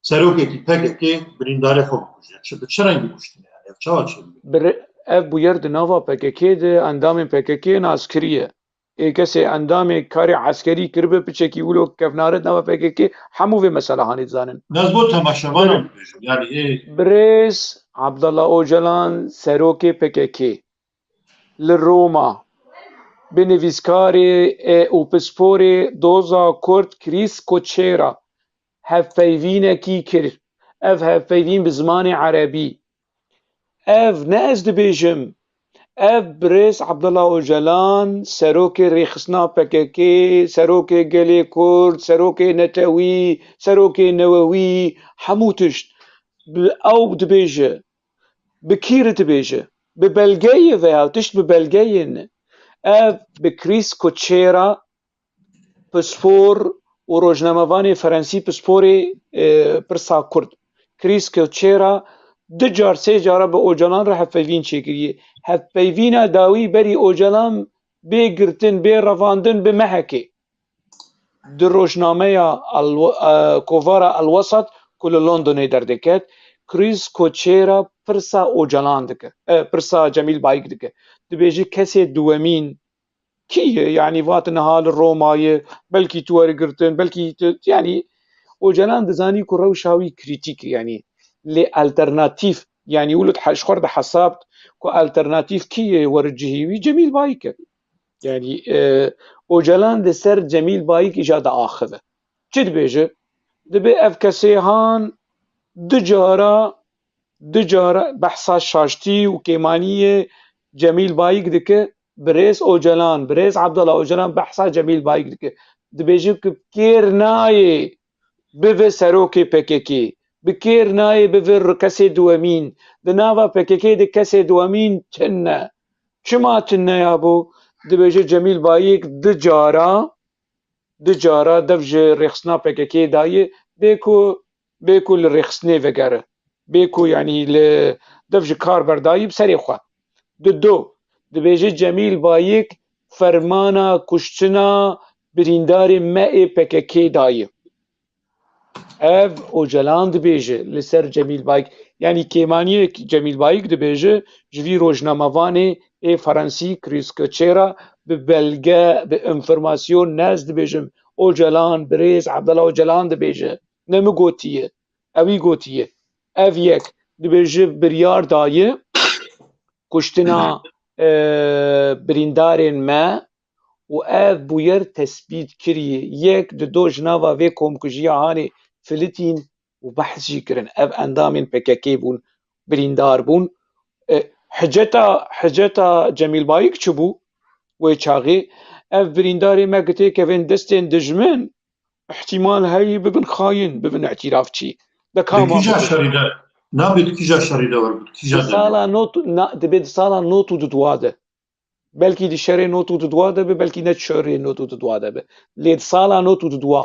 سروکی کی PKK بریندار خود بکشه چرنگی کشتنه یعنی چاها چیرمن اف بویر دناوا PKK ده اندام PKK عسکریه ای کسی اندام کاری عسکری کربه پچکی ولو کفناره دناوا PKK همو و مسئله هانی زانن نزبو تماشاوان یعنی بريس عبد الله اوجلان سروك PKK لروما بنویسکاری و پسپوری دوزا کرد کریس کوچیرا هفپیوینه کی کرد اف هفپیوین بزمان عربی اف ناز دبیجم اف بريس عبد الله اوجلان سروكي ريخسنا بككي سروكي قلي كرد سروكي نتوي سروكي نووي حموتشت او دبيجه بكير دبيجه ببلغيه ذا تشت ببلغين اف بكريس كوتشيرا بسفور وروجنامواني فرنسي بسفوري برسا كرد كريس كوتشيرا دجار سه جاره به اوجلان را هفپیوین چکریه هفپیوینا داوی بری اوجلان بگرتن به رواندن به محکه در روشنامه کووارا الوسط کل لندن دردکت کریس کوچیرا پرسا اوجلان دکه پرسا جمیل بایک دکه دبیجی کسی دوامین کیه يعني وات نهال الروماية بلكي تواري قرتن بلكي يعني اوجلان دزاني كو روشاوي كريتيك يعني لالترناتيف يعني ولد شخورد حسابت كو الترناتيف كي ورجهيوي جميل بايك يعني اوجلان دسر جميل بايك اجاد اخذه چد بيجه دبي اف كسيهان دجارة بحثا شاشتي وكيمانية جميل بايك دكه بريس اوجلان بريس عبد الله اوجلان بحثا جميل بايك دكه دبيجه كير ناي بفي سروكي بككي بكير ناي بفر كسي دوامين دنافا بككي دي كسي دوامين تنا شما تنا يابو دبيجي جميل بايك دجارة دفج ريخسنا بككي داي بيكو الريخسني فقره بيكو يعني دفج كاربر داي بسري خوا دو دبيجي جميل بايك فرمانا كشتنا برينداري مائي بككي داي اف اوجلان دبیجه لسر جمیل بایک یعنی کیمانی جمیل بایک دبیجه جوی روزنامه‌وان فرانسی کریس کوچیرا به بلگه به انفرماسیون ناز دبیجم اوجلان بريز عبد الله اوجلان دبیجه نمی گوتیه اوی گوتیه اف یک دبیجه بریار دایه کشتنا بریندارین ما و اف بویر تثبیت کریه یک دو جناوا وی کومکجیا هانی فلتين وبحثي كرن اف اندامين بككي بون بريندار بون حجتا جميل بايك چبو ويچاغي اف برينداري ما قتي كفين دستين دجمن احتمال هاي ببن خاين ببن اعتراف چي دكاما كيجا شريده نابد كيجا شريده وربط كيجا سالا نوت دبد سالا نوتو ددواده بلكي دي شري نوتو ددواده بلكي نت شري نوتو ددواده ليد سالا نوتو ددوا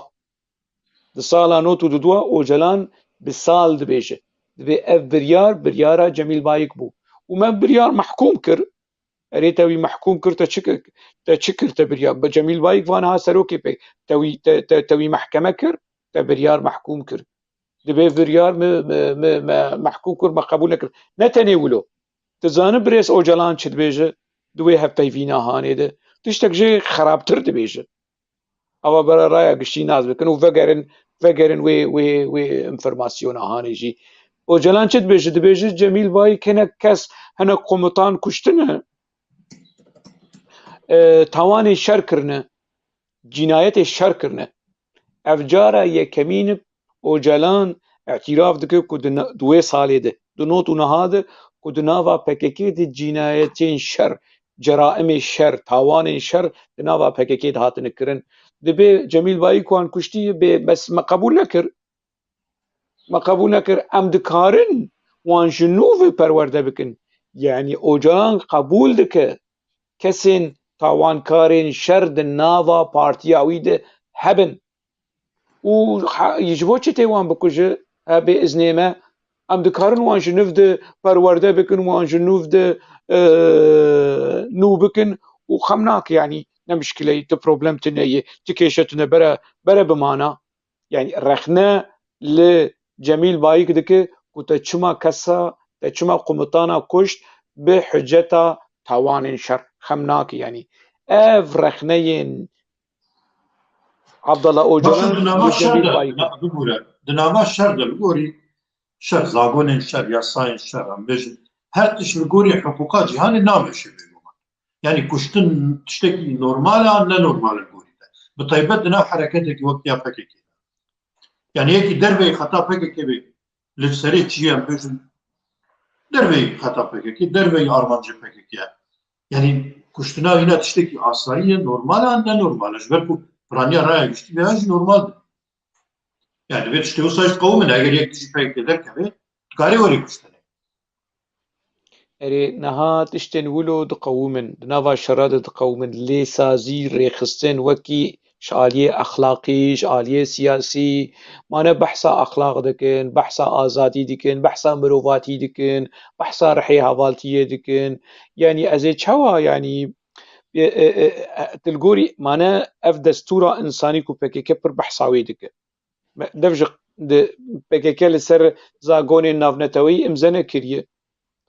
سالا نوتو ددوا اوجلان بالسال دبيجه دبي اف بريارا جميل بايك بو وما بريار محكوم كر ريتوي محكوم كر تشكر تبريار بجميل بايك وانا سروكي بي توي محكمه كر تبريار محكوم كر دبي بريار محكوم كر ما قبول كر نتناولو تزان بريس اوجلان چد بيجه دوي هفيفينا هاني ده تشتك جي خرابتر دبيجه او برا رايا قشي ناز بكن وفقرن وي انفرماسيون هاني جي اوجلان چد بيجه دبيجه جميل باي كنا كس هنا قومطان كشتنه تواني شر كرنه جنايت شر كرنه افجارا يكمين اوجلان اعتراف دكه كو دوي سالي ده دنوت ونهاده كو دنافا بككي دي جنايتين شر جرائم الشر تاوان شر دنافا بككي هاتن كرن دبي جميل باي كوان كشتي بس ما قبول نكر ام دكارن وان جنوب پرورده بكن يعني اوجلان قبول دكه كسن تاوان كارن شر دنافا بارتياوي ده هبن و يجبو چه تيوان بكجه بإذن ما ام دكارن وان جنوب ده پرورده بكن وان جنوب ده نو بكن وخمناك يعني نمشكلة تبروبلم تنية تكيشتنا برا بمانا يعني رخنا لجميل بايك دكي كتا چما كسا چما قمطانا كشت بحجتا توان شر خمناك يعني اف رخنين عبد الله اوجلان وجميل بايك دناما شر بقوري شر زاغون شر ياساين شر ام بيجن هر تش بقوري حقوقات جهان نامش يعني كشتن تشتكي نورمال عن لا نورمال الجوري بطيبت دنا حركتك وقت يا فكك يعني هيك دربي خطا فكك بي لفسري تشيام بيجن دربي خطا فكك دربي ارمانج فكك يعني كشتنا هنا تشتكي عصرية نورمال عن لا نورمال اجبركو برانيا راي يشتي بهاج نورمال يعني بيت تشتي وصاج قوم اگر يك تشي فكك كذا كاري وري كشتنا اري نها تشتن ولو دقومن نافا شراد دقومن لي سازي ريخستن وكي شالية أخلاقي شالية سياسي مانا بحثا أخلاق دكن بحثا آزادي دكن بحثا مروفاتي دكن بحثا رحي هافالتية دكن يعني أزي تشوا يعني تلقوري مانا اف دستورا انساني كو بكيكي پر بحثاوي دكن دفج بكيكي لسر زاغوني نافنتوي امزنه كريه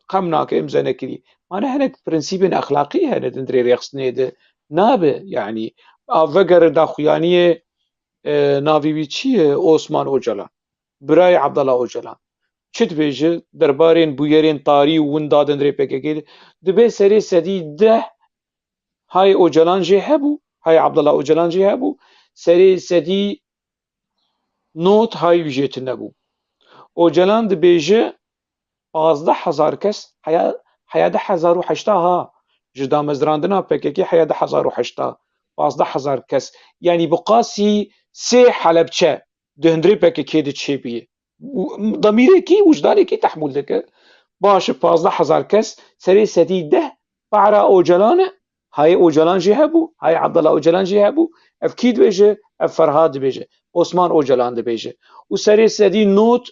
قمناك امزنه كري انا هناك برنسيب اخلاقي هنا تندري ريخصني ده نابه يعني افجر دا خويانيه نافي بيتشي اوسمان اوجلان براي عبد الله اوجلان چت بيجي دربارين بويرين طاري وندا دندري بكيكي دبي سري سدي ده هاي اوجلان جي هبو هاي عبد الله اوجلان جي هبو سري سدي نوت هاي بيجيت نبو اوجلان دبيجي 15000 کەس حیا 10080 ها ji damezrandina PKK حیا 10080 15000 کەس yani bi qasî sê Helepçe di hundirê PKK de çêbûye demîrekî wijdanekî tehmûl dike baş 15000 kes serê sedî 10 para Ocalan e hayê Ocalan jî hebû hayê Abdullah Ocalan jî hebû ev kî dibêje ev Ferhad dibêje Osman Ocalan dibêje û serê sedî not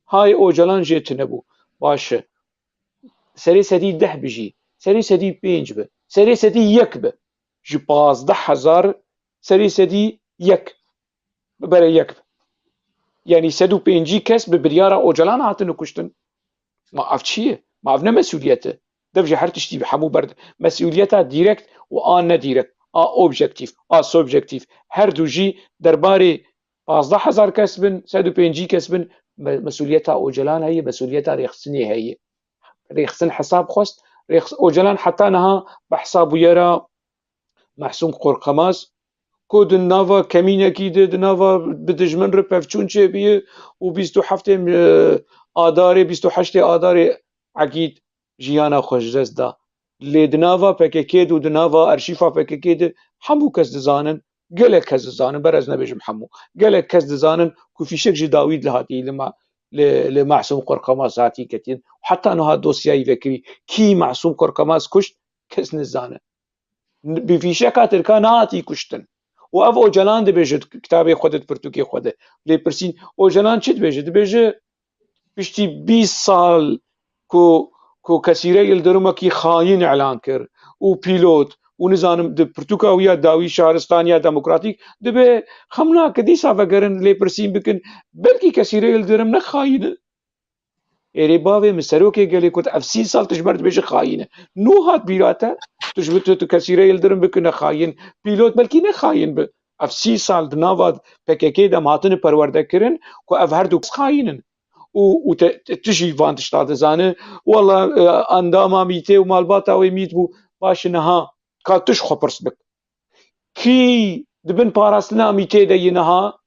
hayê Ocalan jê tunebû باش سری سدی 10 بجی سری سدی 5 به سری سدی 1 به ji 15000 سری سدی 1 ببره 1 yani 105 kes bi biryara Ocalan hatin kuştin ma ev çi ma ev ne mesuliyete dev ji her tiştî hemû ber mesuliyeta direkt û a nedirekt a objektif a subjektif her du jî derbarê 15000 kes bin 105 kes bin mesuliyeta Ocalan heye mesuliyeta rêxistinê heye ريخسن حساب خست ريخس اوجلان حتى نها بحساب يرى محسوم قرقماز كود النافا كمينة كيد النافا بدجمن ربفچون چه بيه و 27 آداري 28 آداري عقيد جيانا خوشدس دا لدنافا PKK دو دنافا ارشيفا PKK دو همو كس دزانن قلق كس دزانن برز نبيجم همو قلق كس دزانن كو في شك جي داويد لهاتي لما لمعصوم قرقماز هاتي كتين وحتى انه هاد دوسياي فكري كي معصوم قرقماز كشت كس نزانه بفيشكا تركان هاتي كشتن واف اوجلان دبيجه كتابي خودت برتوكي خوده لي برسين اوجلان چت بيجه دبيجه بيشتي 20 سال كو كثيره يلدرما كي خاين اعلان كر و بيلوت ونزانم د پرتوکاویا داوی شهرستانیا دموکراتیک دبه خمنا کدی سافگرن لی پرسیم بکن بلکی کثیره یلدرم نخاینه اری باوی مسروکی گلی کت افسی سال تجبرت بيش خاينه نو هات بيراتا تجبرت تو كثيره يلدرم بكن خاين بيلوت بلكي نه خاين ب افسی سال دناواد PKK دم هاتن پرورده کرن کو اف هر دو خاينن و تجي فانت شتاد زانه والله انداما ميته و مالباتا و ميت بو باش نها كاتش خبرس بك كي دبن باراسنا ميته دينها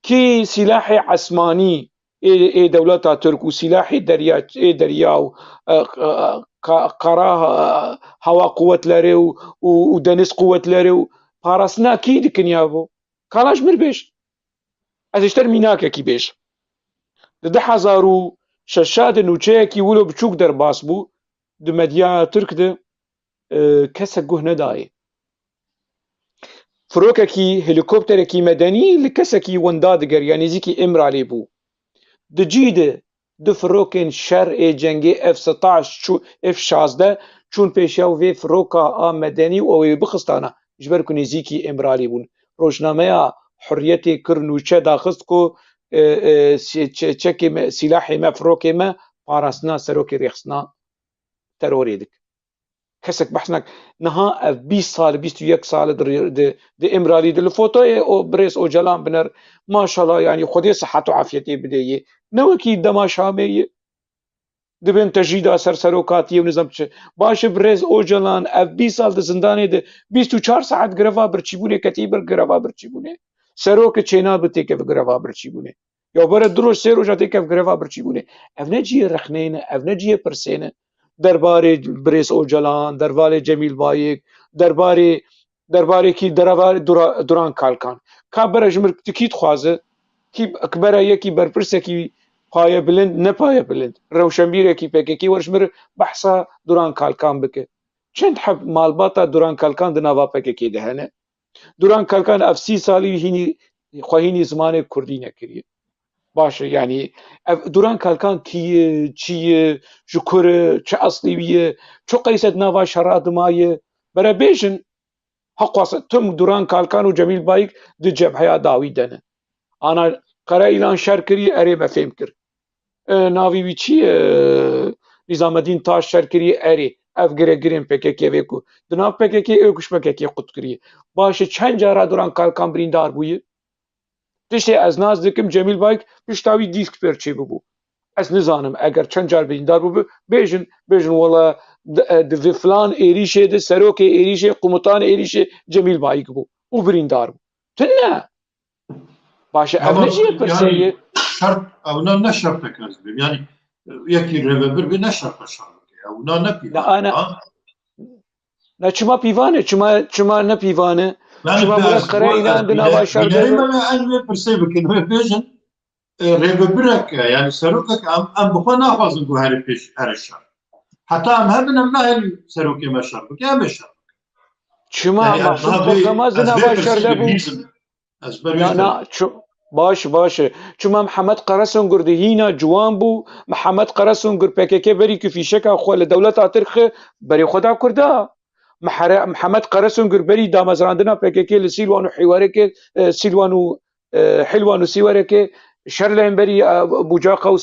كي سلاح عثماني اي دولتا تركو سلاح دريا اي درياو قراه هوا قوت لري ودنس قوت لري باراسنا كي دكنيابو كالاش مربش ازشتر ميناك كي بيش ده حزارو ششاد نوچه ولو بچوك در باس بو د مدیا ترک ده کس گوه ندای فروکه کی هلیکوپتر کی مدنی لکس کی ونداد گر یعنی زی کی امرالی بو د جیده د فروکن شر جنگی F-16 چو F-16 چون پیشاو وی فروکا آ مدنی و وی بخستانه جبر کنی زی کی امرالی بون روشنامه حریت کرنوچه داخست کو چکی سلاحی ما فروکی ما پاراسنا سروکی ریخسنا تروری دک کسک بحثناک نها 20 سال 21 سال د امرالی د الفوتو او بريس او جلان بنر ما شاء الله يعني خدي صحته وعافيته بديه نوكي دما شاميه dibin tejrîda serserokatiyê û nizam çi. Baş e Birêz Ocalan ev 20 sal di zindanê de 24 saet gireva birçîbûnê ketî bir gireva birçîbûnê. Serokê çêna bi têkeve gireva birçîbûnê. Ya bere du roj sê roja têkev gireva birçîbûnê. Ev ne ciyê rexnê ne, ev ne ciyê pirsê ne. Derbarê Birêz Ocalan, derbarê Cemîl Bayik, derbarekî derbarê Duran Kalkan. Ka bere ji mir tikî dixwaze ki bere yekî berpirsekî paye bilind ne paye bilind. Rewşenbîrekî PKK werjmir behsa Duran Kalkan bike. Çend heb malbata Duran Kalkan di nava PKK de hene. Duran Kalkan ev 30 salî hînî xwehînî zimanê Kurdî nekiriye. Baş e yani ev Duran Kalkan kî çi ye, ji kur e, çi eslî ye, çi qeyset nava şera dimaye. Bere bêjin heqwasa tim Duran Kalkan û Cemîl Bayik di cebheya dawî de ne. Ana qere îlan şer kirî erê me fêm kir. Navî wî çi ye? Nîzametdîn Taş şer kiriye erê. Ev giregirên PKK vê ku di nav PKK ew kuş PKK qut kiriye. Baş e çend cara Duran Kalkan birîndar bûye? Tiştê ez naz dikim Cemîl Bayik pişta wî dîsk pêr çêbûbû. Ez nizanim eger çend car birîndar bûbû bêjin wela di vê filan êrişê de serokê êrişê komutanê êrişê Cemîl Bayik bû û birîndar bû. Tu ne? Baş e ev Ama ne ciyê pirsê yani ye? şart, evna ne şart pekaz bim. Yani yekî rêvebir bir ne şart şart. Evna ne Ne pîvan. ana ne çima pîvan e çima ne pîvan e? Yani Çima welat qere îlan di nava şer de binayê me ez vê pirsê bikin wê bêjin rêvebirek yani serokek em bi xwe naxwazin ku herî pêş here şer. Heta em hebin em naherîn serokê me şer bike em ê şer. çima Yani Mahmud daha bir Xwedemez di ez nava vê şer pirsî de bû. dibîzim. Ez ber Na na baş e. Çima Mihemed Qeresûngir di hîna ciwan bû, Mihemed Qeresûngir PKK berî ku fîşeka xwe li dewleta Tirkiye berê xwe da Kurda. Mihemed Qeresûngir berî damezrandina PKK li Sîlwan û Hîwarekê Sîlwan û Hilwan û Sîwarekê şer li hemberî Bucaqa û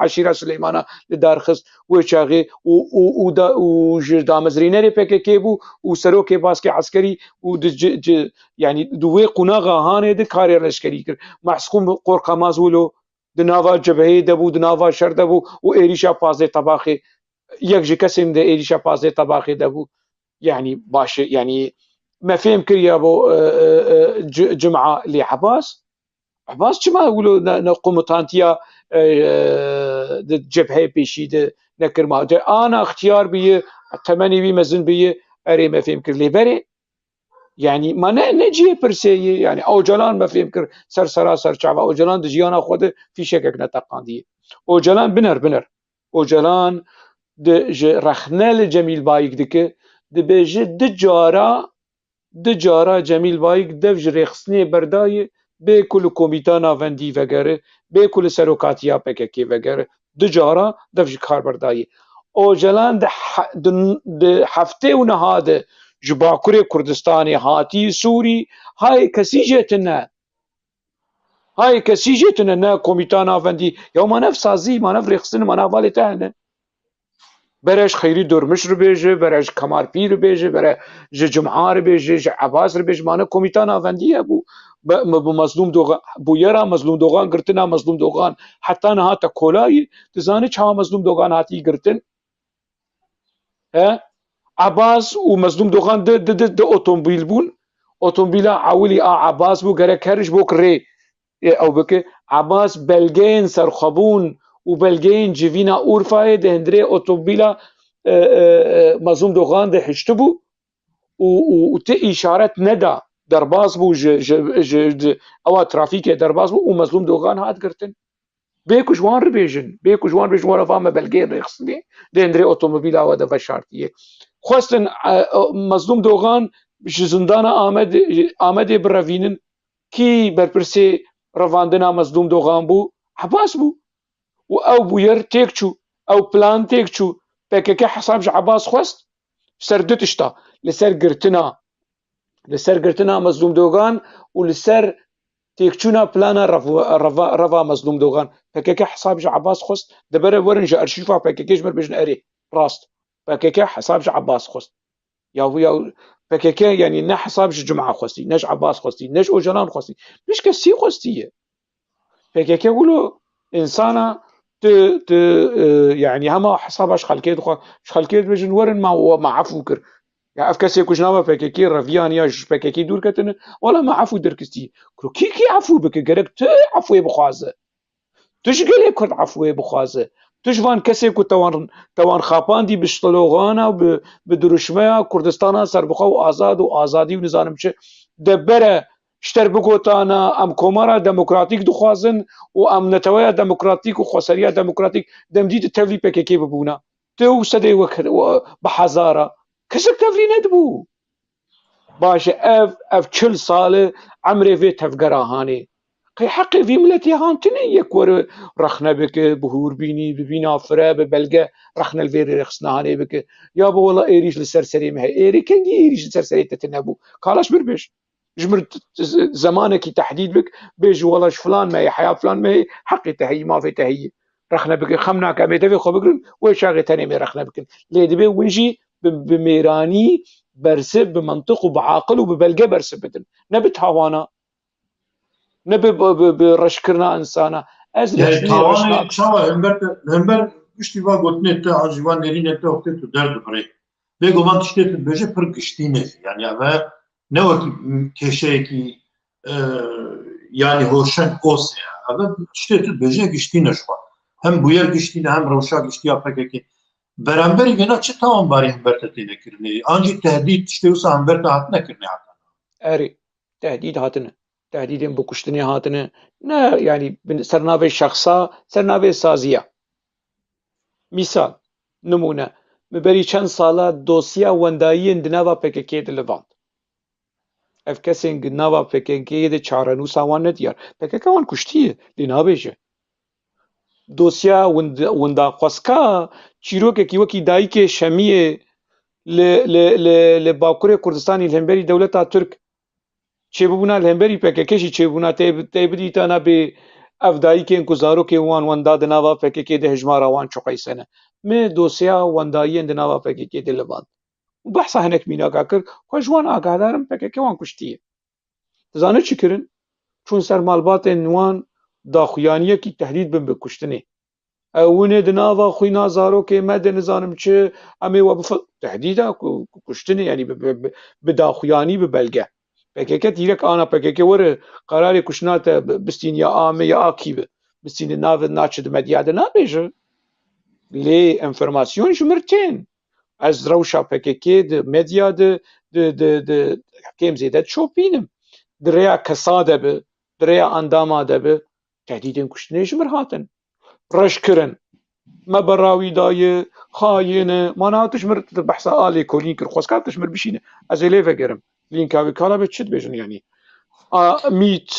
Eşîra Sileymana li darxist wê çaxê û ji damezrînerê PKK bû û serokê baskê eskerî û yani di wê qunaxa hanê de karê leşkerî kir. Mehsûm Qorxemaz wilo di nava cebheyê de bû, di nava şer de bû û êrişa Pazê Tebaxê yek ji kesên de êrişa Pazê Tebaxê de bû. Yani baş e yani me fêm kiriye bo Cum'a lê Ebas çima wilo ne komutantiya di cebheyê pêşî de nekirma. De ana ixtiyar bîye temenê wî mezin bîye erê me fêm kir lê berê. Yani ma ne ciyê pirsê ye? Yani Ocalan me fêm kir ser çava Ocalan di jiyana xwe de fîşekek neteqandiye. Ocalan biner. Ocalan ji rexne li Cemîl Bayik dike dibêje di cara Cemîl Bayik dev ji rêxistinê berdayê bê ku li Komîta Navendî vegere, bê ku li serokatiya PKK vegere, di cara dev ji kar berdayê. Ocalan di heftê û niha de ji Bakurê Kurdistanê hatî Sûrî hay kesî jê tune ne Komîta Navendî ya ma nev sazî ma nev rêxistin ma nev valê te hene. Bere ji Xeyrî Durmuş ribêje, bere ji Kemalpîr ribêje, bere ji Cum'a ribêje, ji Ebas ribêje ma ne Komîta Navendî ye bû bi Mezlûm Dogan bûyera Mezlûm Dogan girtina Mezlûm Dogan heta niha te kolayî tu zanî çawa Mezlûm Dogan hatî girtin? Ebas û Mezlûm Dogan di otomobîl bûn. Otomobîla ewilî a Ebas bû gerek her ji bo ku rê ew bike. Ebas belgeyên serxwebûn û belgeyên civîna Urfayê di hundirê otomobîla Mezlûm Dogan de hiştibû û ti îşaret neda derbas bû ji ewa trafîkê derbas bû û Mezlûm Dogan hat girtin. Bê ku ji wan ribêjin were va me belgeyên rêxistinê di hundirê otomobîla we de veşartiye. Xwestin Mezlûm Dogan ji zindana Amedê birevînin kî berpirsê revandina Mezlûm Dogan bû? Ebas bû. û ew bûyer têk çû, ew plan têk çû. PKK hesab ji Ebas xwest ser du tişta li ser girtina Mezlûm Dogan û li ser têkçûna plana reva Mezlûm Dogan. PKK hesab ji Ebas xwest dibere werin ji arşîva PKK ji mir bêjin erê rast PKK hesab ji Ebas xwest. Ya PKK yani ne hesab ji Cum'a xwestî, ne ji Ebas xwestî, ne ji Ocalan xwestî. Pişt kesî xwestiye. PKK wilo insana يعني هما حساب اشخالكيت خو اشخالكيت بجن ورن ما عفو كر يعني افكاسي كوجناوا بكيكي رفيان يا بكيكي دور كتن ولا ما عفو دركستي كرو كي عفو بك جرك ت عفو بخوازه تش قلي كرد عفو بخوازه تش فان كسي كو توان خاپاندي بشطلوغانا بدرشمه كردستان سر بخو آزاد و آزادي و نظام چه دبره شتر بگوتانا ام کومارا دموکراتیک دخوازن و ام نتویا دموکراتیک و خوسریا دموکراتیک دمدید تفلی پککی ببونا تو سدی بحزارة كسك تفلي ندبو باشه اف 40 ساله عمري في تفقرا هاني قي حقي في ملتي هانتني يكور رخنا بك بهور بيني ببينا فرا ببلقى رخنا الفيري رخصنا هاني بك يابا والله ايريش للسرسري ما هي ايري كان ايريش للسرسري تتنبو قالاش بربش جمر زمانك تحديد بك بيج والله فلان ما هي حياه فلان ما هي حقي تهي ما في تهي رخنا بك خمنا كامي تفي خو بقرن وشاغي تاني مي رخنا بك لي دبي ونجي بميراني برسب بمنطق وبعاقل وببلقى برسب بدن نبت هوانا نبي برشكرنا انسانا از يعني لجني تاوان رشناك شاوا همبر پشتی با گوتنه تا عجوان نرینه تا وقتی تو درد بره بگو من تشتی تو بجه پر گشتینه yani ama ne vakit keşe ki yani hoşen olsa ama tişte tu bece giştine şu an hem bu yer giştine hem revşa gişti yapmak ki beraber yine çi tamam bari hem bertetine kirni ancak tehdit tişte olsa hem bertet kirni hatta اري تهديد هاتنا تهديدين بكشتني هاتنا نا يعني سرنافي شخصا سرنافي سازية مثال نمونه مبري چند سالا دوسيا وندايين دناوا PKK د لبنان اف کسین ناوا PKK د چارنو ساوان نديار PKK وان کشتیه لنابيجه دوسيا وندا قسكا چیروک کی وکی دای که شمیه ل باکوری کردستانی الهمبری دولتا ترک چێبوونا لە هەمبەری پێکەکەشی چێبوونا تێبدیتانە بێ ئەفداییکێن ku zarokê wan wenda di nava PKK de hejmara wan çoqeysene me dosya wendayiyên di nava PKK de liband û behsa hinek mînaka kir xwe ji wan agahdar im PKK wan kuştiye dizanî çi kirin çûn ser malbatên wan daxuyaniyekî tehdîd bin bi kuştinê ew hûnê di nava xwîna zarokê me de nizanim çi em ê we tehdîda kuştinê yanî bi daxuyanî bi belge PKK تیرک آنا PKK وره قراری کشنات بستین یا آمه یا آکیبه بستین ناو ناچد مدیاد نابیجه لی انفرماسیون جمرتین از روشا PKK ده مدیا ده حکیم زیدت شوپینم دریا کساده به دریا انداما ده به تهدیدین کشتنه جمر هاتن رش کرن ما براوی دایه خاینه مانا تشمر بحثا آلی کلین کر خوزکات تشمر بشینه از لیفه گرم لینکاوی کالا به چید بیجن یعنی میت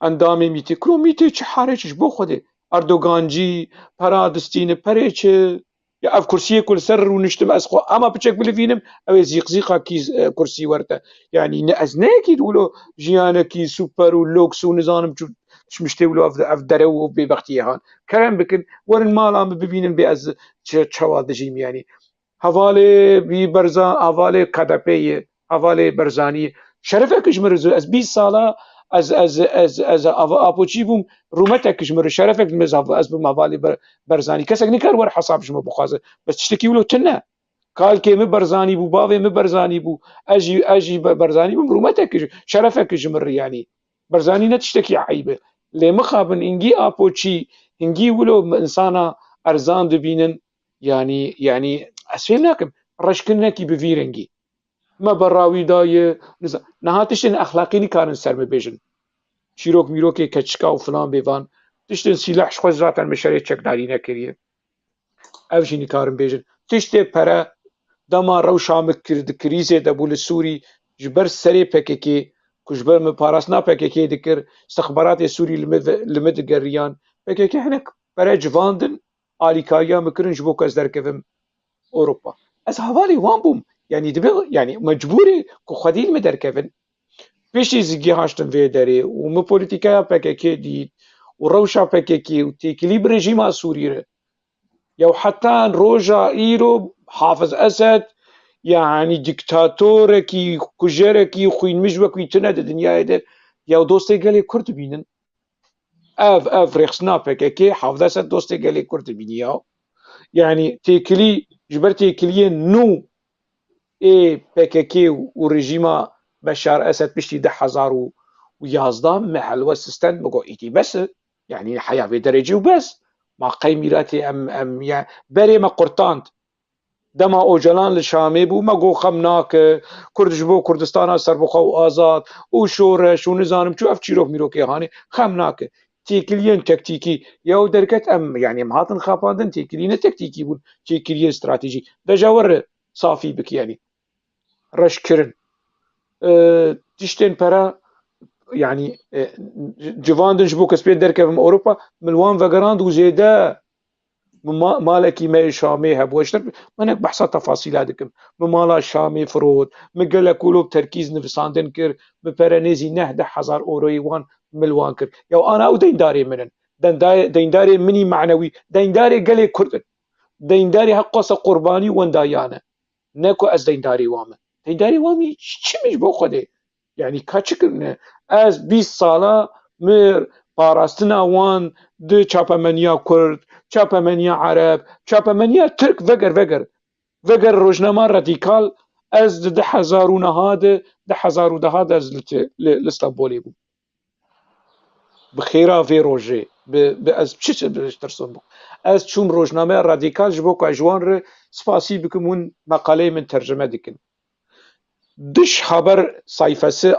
اندام میتی کرو میتی چه حاره چش بو خوده اردوگانجی پرادستینه پره چه یا اف کرسیه کل سر رو نشتم از خو اما بچک بلفینم او زیق زیقا کی کرسی ورته yani ne az ne ki dulu jiyane ki super و لوکس و نظام مشتي ولو اف درو ببختيهان كلام بكن ورن مالام ببينن باز چوادجيم يعني حواله بي برزا حواله كدپي حواله برزاني شرفه کشمر از 20 ساله از اپوچی بوم رومته کشمر شرفه مزاف از بم حواله برزاني کسک نکر ور حساب شما بخوازه بس تشتكي ولو تنه قال كي برزاني بو باوي برزاني بو اجي برزاني بو رومته شرفه كشمر يعني برزاني نتشتكي عيبه لي مخابن انجي اپوچی انجي ولو انسانا ارزان دبينن يعني اسفلناكم رشكنكي بفيرنجي ما براوی دای نهاتشتن اخلاقی نکارن سر ببیجن شیروک میروک کچکا و فلان بیوان تشتن سلاح شخوز زاتن مشاری چکداری نکریه او جی نکارن بیجن تشتن پره دما روشا مکرد کریزه دبول سوری جبر سری PKK کجبر مپاراسنا PKK دکر استخبارات سوری لمد گریان PKK هنک پره جواندن آلیکاریا مکرن جبو کز درکفم اوروبا از حوالی وان بوم يعني دبغ يعني مجبوري كخديل مدركفن بيشي زيجي هاشتن في داري ومو بوليتيكا PKK دي وروشا PKK وتيكليب رجيم سوري يو حتى روجا ايرو حافظ اسد يعني ديكتاتوركي كجركي خوين مجوكي تند الدنيا ده يا دوستي قال لي كرد بينن اف ريخسنا PKK حافظه سد دوستي قالي كرد بينياو يعني تيكلي جبر تيكلي نو اي PKK ورجيما بشار اسد بشتي 10,011 محل وسستان بقو ايتي بس يعني حياه في درجه وبس ما قيميراتي ام يعني بري ما قرطانت دما اوجلان لشامي بو ما قو خمناك كردش بو كردستان سر بخو آزاد وشورش ونزانم شو اف چيروك ميروكي هاني خمناك تيكلين تكتيكي يو دركت ام يعني مهاتن خافاندن تيكلين تكتيكي بون تيكلين استراتيجي دجاور صافي بك يعني رش كرن تشتين برا يعني جواندن جبو كسبين دركه من اوروبا ملوان فقراند وزيدا مالكي ما شامي هبوشتر من بحث تفاصيل هذيك مالا شامي فرود مقال كلوب تركيز نفساندن كر ببرانيزي نهده 1000 اورو يوان ملوان كر يو انا او دينداري منن دينداري مني معنوي دينداري قالي كرد دينداري حقوس قرباني وندايانه نكو از دينداري وامه دينداري وامي چمش بو خوده يعني كاچكن از 20 ساله مر باراستنا وان د چاپمنیا کرد چاپمنیا عرب چاپمنیا ترک وگر روجنامه رادیکال از ده هزار از لاسطنبولي بو بخيرا في روجي از بشيش ترسم بو از چوم روجنامه رادیکال جبو كاجوان ر سپاسی بكمون مقاله من ترجمه دكن دش خبر sayfası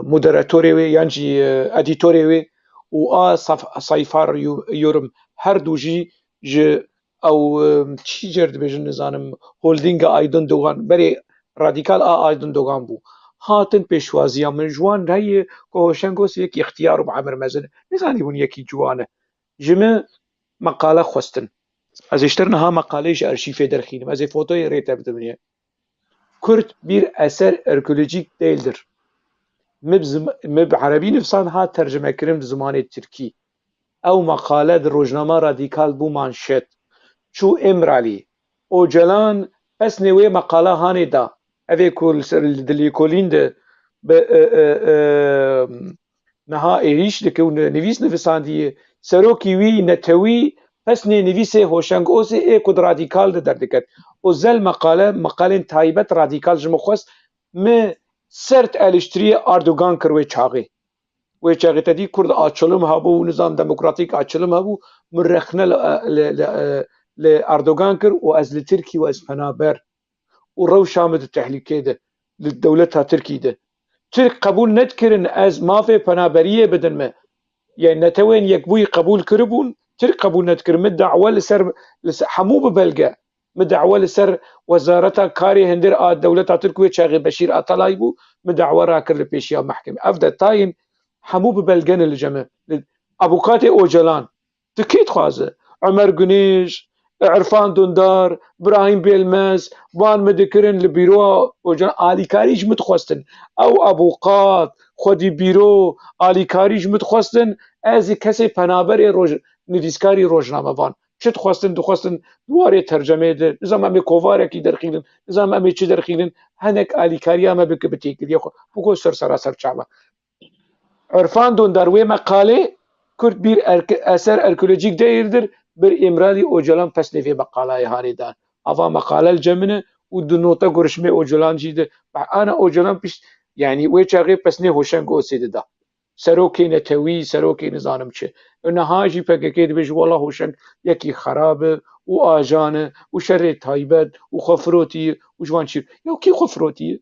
مودراتوري يعني اديتوري و صيفار يورم هر دوجي ج او چی جرد بجن نزانم هولدینگ آیدن دوغان بری رادیکال آیدن دوغان بو هاتن پیشوازیا من جوان رای کوشنگوس یک اختیار بعمر مزن نزانی بون یکی جوانه جمع مقاله خوستن از اشترنها مقالهش ارشیف درخینم از فوتوی ریت بدمنیه Kürt bir eser arkeolojik değildir. Meb Arabi nifsan ha tercüme kirim zamanı Türki. Ev makale de rojnama radikal bu manşet. Çu emrali. Ocalan pes newe makale hani da. Ev kul dili kolin de نها ایریش دکه و نویس نویساندیه سروکی وی نتوی پس نویسه هوشنگ اوزه ای کد رادیکال ده دردکت و زل مقاله تایبت رادیکال جمخواست ما سرت الاشتری اردوگان کروی چاقی تدی کرد آچلم هبو و نظام دموکراتیک آچلم هبو مرخنه لاردوگان کر و از لترکی و از پنابر و رو شامد تحلیکه ده لدولتها ترکی ده ترک قبول ندکرن از مافی پنابریه بدن ما يعني نتوين يكبوي قبول كربون ترك قبول ندكر مدعوة لسر حمو ببلغة مدعوة لسر وزارتها كاري هندر دولتها تركوية شاغي بشير أطلايبو مدعوة راكر لبيشيا محكمة أفضل تاين حمو ببلغان الجمع أبوكاتي أوجلان تكيد خوازه عمر قنيش عرفان دوندار ابراهيم بيلماز وان مدكرن لبيرو وجان آليكاريج متخوستن او ابوقات خودی بیرو آلیکاریج متخواستن از کسی پنابر نویسکاری روزنامه وان چه دخواستن دواره ترجمه ده نظام امی کوواره کی درخیلن نظام امی چی درخیلن هنک آلیکاری اما بک بتیکلی خو بگو سراسر چابا عرفان دوندار و مقاله کرد بیر اثر ارکولوژیک دیردر بر امرالی اوجلان پس نوی مقاله هانی دان اوا مقاله الجمنه و دو نوتا گرشمه اوجلان جیده انا اوجلان پیش يعني ويشاغي بس نه هوشنگ اوسيد دا سروكي نتوي سروكي نظام چه نهاجي PKK بيج والله هوشنگ يكي خرابه واجانه وشر تايبد وخفروتي وجوان شير يو كي خفروتي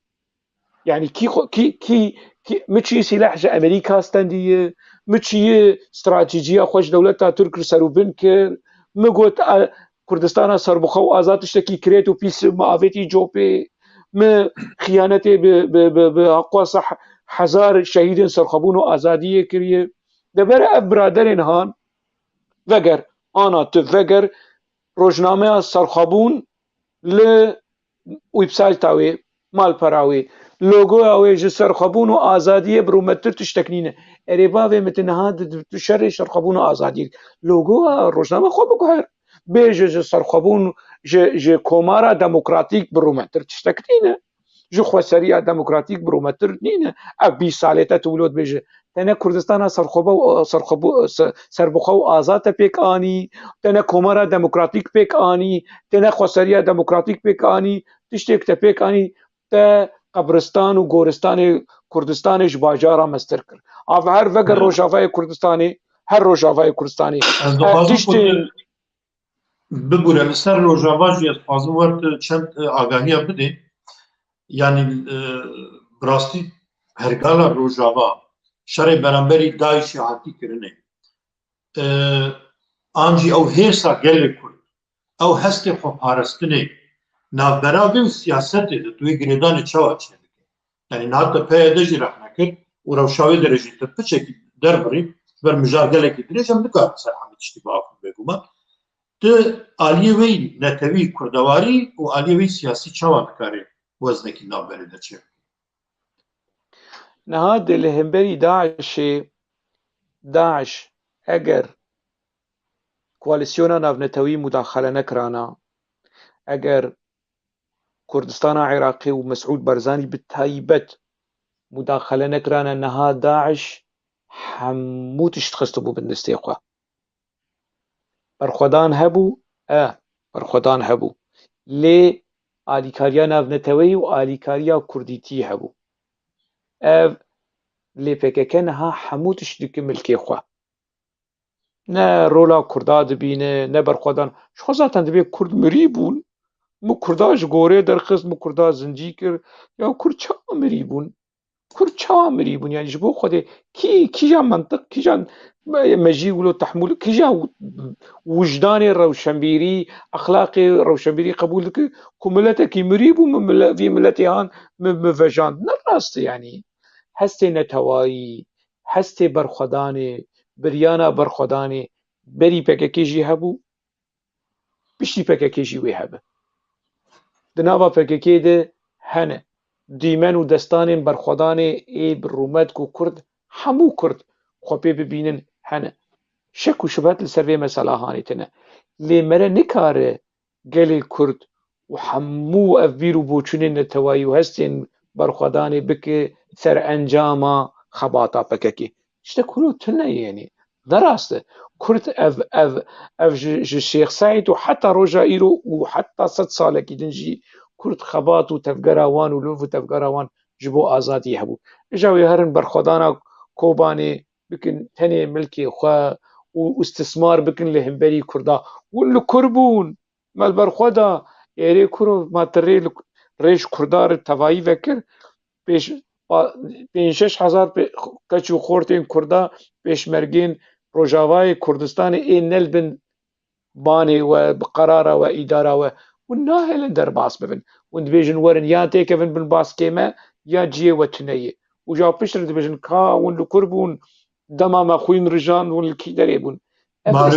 يعني كي مچي سلاح جا امريكا استنديه مچي استراتيجيه خوش دولتها ترك سروبن كر مگوت كردستان سربخو آزاد تشتكي كريت وبيس معافتي جوبي ما خيانتي بأقوى صح 1000 شهيد سرخبون وآزادية كريه دبر برادرين هان وگر آنا وگر روزنامه سرخبون ل ويب سايت تاوي مال براوي لوگو اوي جو سرخبون وآزادية برومتر تشتكنينه اريباوي متنها شر سرخبون وآزادية لوگو روزنامه خو بگوهر بيجي سرخبون ج كومارا ديمقراطيك برومتر تشتكنينه ji xweseriya demokratîk bi romettir nîne ev 20 salê te tu wilot bêje tene Kurdistana serbixwe û azad te pêk anî, tene komara demokratîk pêk anî, tene xweseriya demokratîk pêk anî, tiştek te pêk anî te qebristan û goristanê Kurdistanê ji bajara mestir kir. Av her veger Rojavayê Kurdistanê her Rojavayê Kurdistanê Ez dixwazim ku tiştên bibûre li ser Rojava jî ez dixwazim we çend agahiya bidê. Yani bi rastî hergala Rojava şerê beramberî Daişê hatî kirine. An jî ew hêsa gelê Kurd, ew hestê xweparestinê navberavê û siyasetê di wê girêdanê çawa çêdike. Yani niha PYD jî rehne kir û rewşavê derê te piçekî derbirî ber mijar gelekî dirêj em dikar ser hemî tiştî biafin bêguman. Di aliyê wê netewî kurdewarî û aliyê wê siyasî çawa dikarê weznekî navberê de çê. niha li hemberî Daişê Daeş eger koalîsyona navnetewî mudaxele nekirana, eger Kurdistana Iraqê û Mesûd Barzanî bi taybet mudaxele nekirane niha Daeş hemû tişt xistibû bin destê xwe. Berxwedan hebû, berxwedan hebû. Lê alîkariya navnetewî û alîkariya kurdîtî hebû. Ev lê PKK niha hemû tişt dike milkê xwe. Ne rola Kurda dibîne, ne berxwedan. Ji xwe zaten divê Kurd mirî bûn. Min Kurda ji gorê derxist, min Kurda zincî kir. Ya Kurd çawa mirî bûn? Kurd çawa mirî bûn? Yani ji bo Xwedê kîja mentiq, kîja mejî wilo tehmûl, kîja wijdanê rewşenbîrî, exlaqê rewşenbîrî qebûl dike ku miletekî mirî bû vî miletê han min vejand. Ne rast e yani. Hestê netewayî, hestê berxwedanê, biryana berxwedanê berî PKK jî hebû, piştî PKK jî wê hebe. Di nava PKK de hene dîmen û destanên berxwedanê ê bi rûmet ku Kurd hemû Kurd xwe pê bibînin hene. Şek û şubhet li ser vê meselahanê tune. Lê mere nikare gelê Kurd û hemû ev bîr û boçûnên netewayî û hestên berxwedanê bike serencama xebata PKK. Tiştek hûn tune yani. Ne rast e. Kurd ev ji Şêx Saîd û heta roja îro û heta 100 salekî din jî Kurd xebat û tevgera wan û liv û tevgera wan ji bo azadiyê hebû. Îja wê herin berxwedana Kobanê bikin tenê milkê xwe û istismar bikin li hemberî Kurda. Hûn li kur bûn. Me li ber xwe da êrê kur û ma ti rê ji Kurda re tevayî vekir, 5-6 hezar keç û xortên Kurda pêşmergên Rojavayê Kurdistanê ê nelbin banê we, bi qerara we, îdara we. Hûn nahêlin derbas bibin. Hûn dibêjin werin ya têkevin bin baskê me ya ciyê we tune ye. û ja piştre dibêjin ka hûn li kur bûn, dema me xwîn rijand, hûn li kî derê bûn. Ma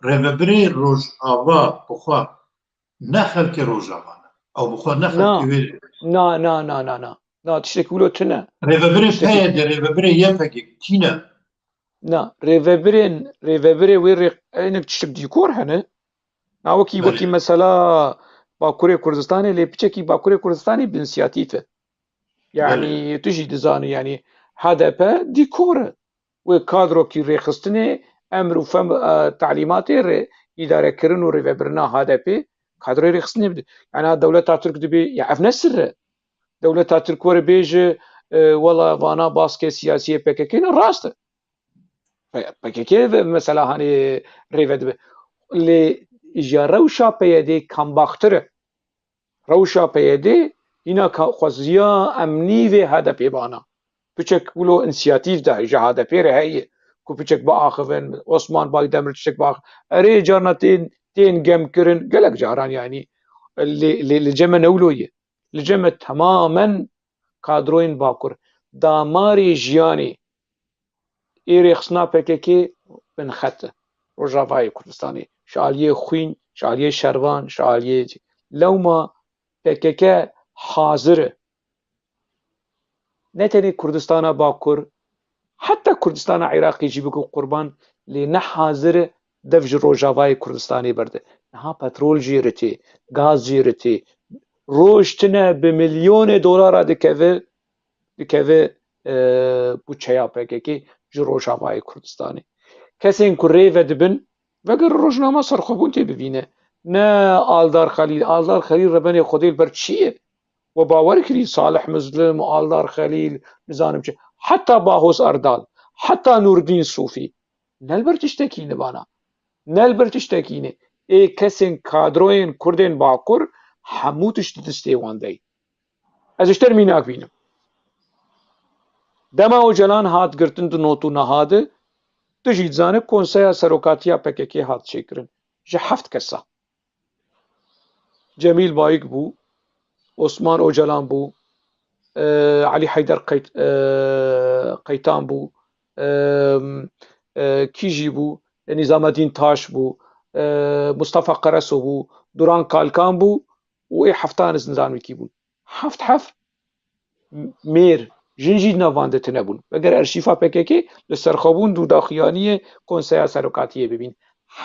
rêvebirê Rojava bixwe ne xelkê Rojava ne. Ew bixwe ne xelkê wê. Na tiştekî wilo tune. Rêvebirê PYD, rêvebirê YPG tîne. Na rêvebirê wê hinek tiştek dîkor hene. Na wekî mesela Bakurê Kurdistanê lê piçekî Bakurê Kurdistanê bi inisiyatîv e. Yani tu jî dizanî yani HDP dîkor e. Wê kadrokî rêxistinê emr û fem talîmatê rê îdarekirin û rêvebirina HDP kadroyê rêxistinê bide. Yani dewleta Tirk dibe ya ev ne sir e. Dewleta Tirk were bêje wela vana baskê siyasî PKK ne rast e. PKK mesela hani rêve dibe. Lê ji rewşa PYD kambaxtir e. Rewşa PYD hîna xweziya emnî vê HDP bana. Piçek wilo inisiyatîv de ji HDP re heye ku piçek biaxivin, Osman Baydemir tiştek biaxivin. Erê carna tên gemkirin gelek caran yani li ceme newlo ye. Li ceme temamen kadroyên Bakur. Damarê jiyanê ê rêxistina PKK bin xet e. Rojavayê Kurdistanê ji aliyê xwîn, ji aliyê şervan, ji aliyê lewma PKK hazir e. Ne tenê Kurdistana Bakur, heta Kurdistana Iraqê jî bike qurban lê ne hazir e dev ji Rojavayê Kurdistanê berde. Niha petrol jî rite, gaz jî rite, روشتنه بمليون دولار دکوه بودجهیا PKK ji Rojavayê Kurdistanê. Kesên ku rê vedibin veger rojnama serxwebûn tê bibîne. Ne Aldar Xelîl, Aldar Xelîl rebenê Xwedê li ber çi ye? We bawer kirî Salih Mizlim, Aldar Xelîl, nizanim çi. Heta Bahos Erdal, heta Nurdîn Sûfî. Ne li ber tiştekî ne bana? Ne li ber tiştekî ne? Ê kesên kadroyên Kurdên Bakur hemû tişt di destê wan de ye. Ez ji termî nakbînim. Dema Öcalan hat girtin di notûneha de tu jî dizanî Konseya Serokatiya PKK hat çêkirin ji 7 kesa. Cemîl Bayik bû, Osman Öcalan bû, Ali Haydar Qaytan bû, kî jî bû? Nîzametdîn Taş bû, Mustafa Qereso bû, Duran Kalkan bû û ê heftan zindan wekî bûn. Heft mêr jin jî navan de tune bûn. Veger erşîfa PKK li serxwebûn dû daxuyaniyê Konseya Serokatiyê bibîn.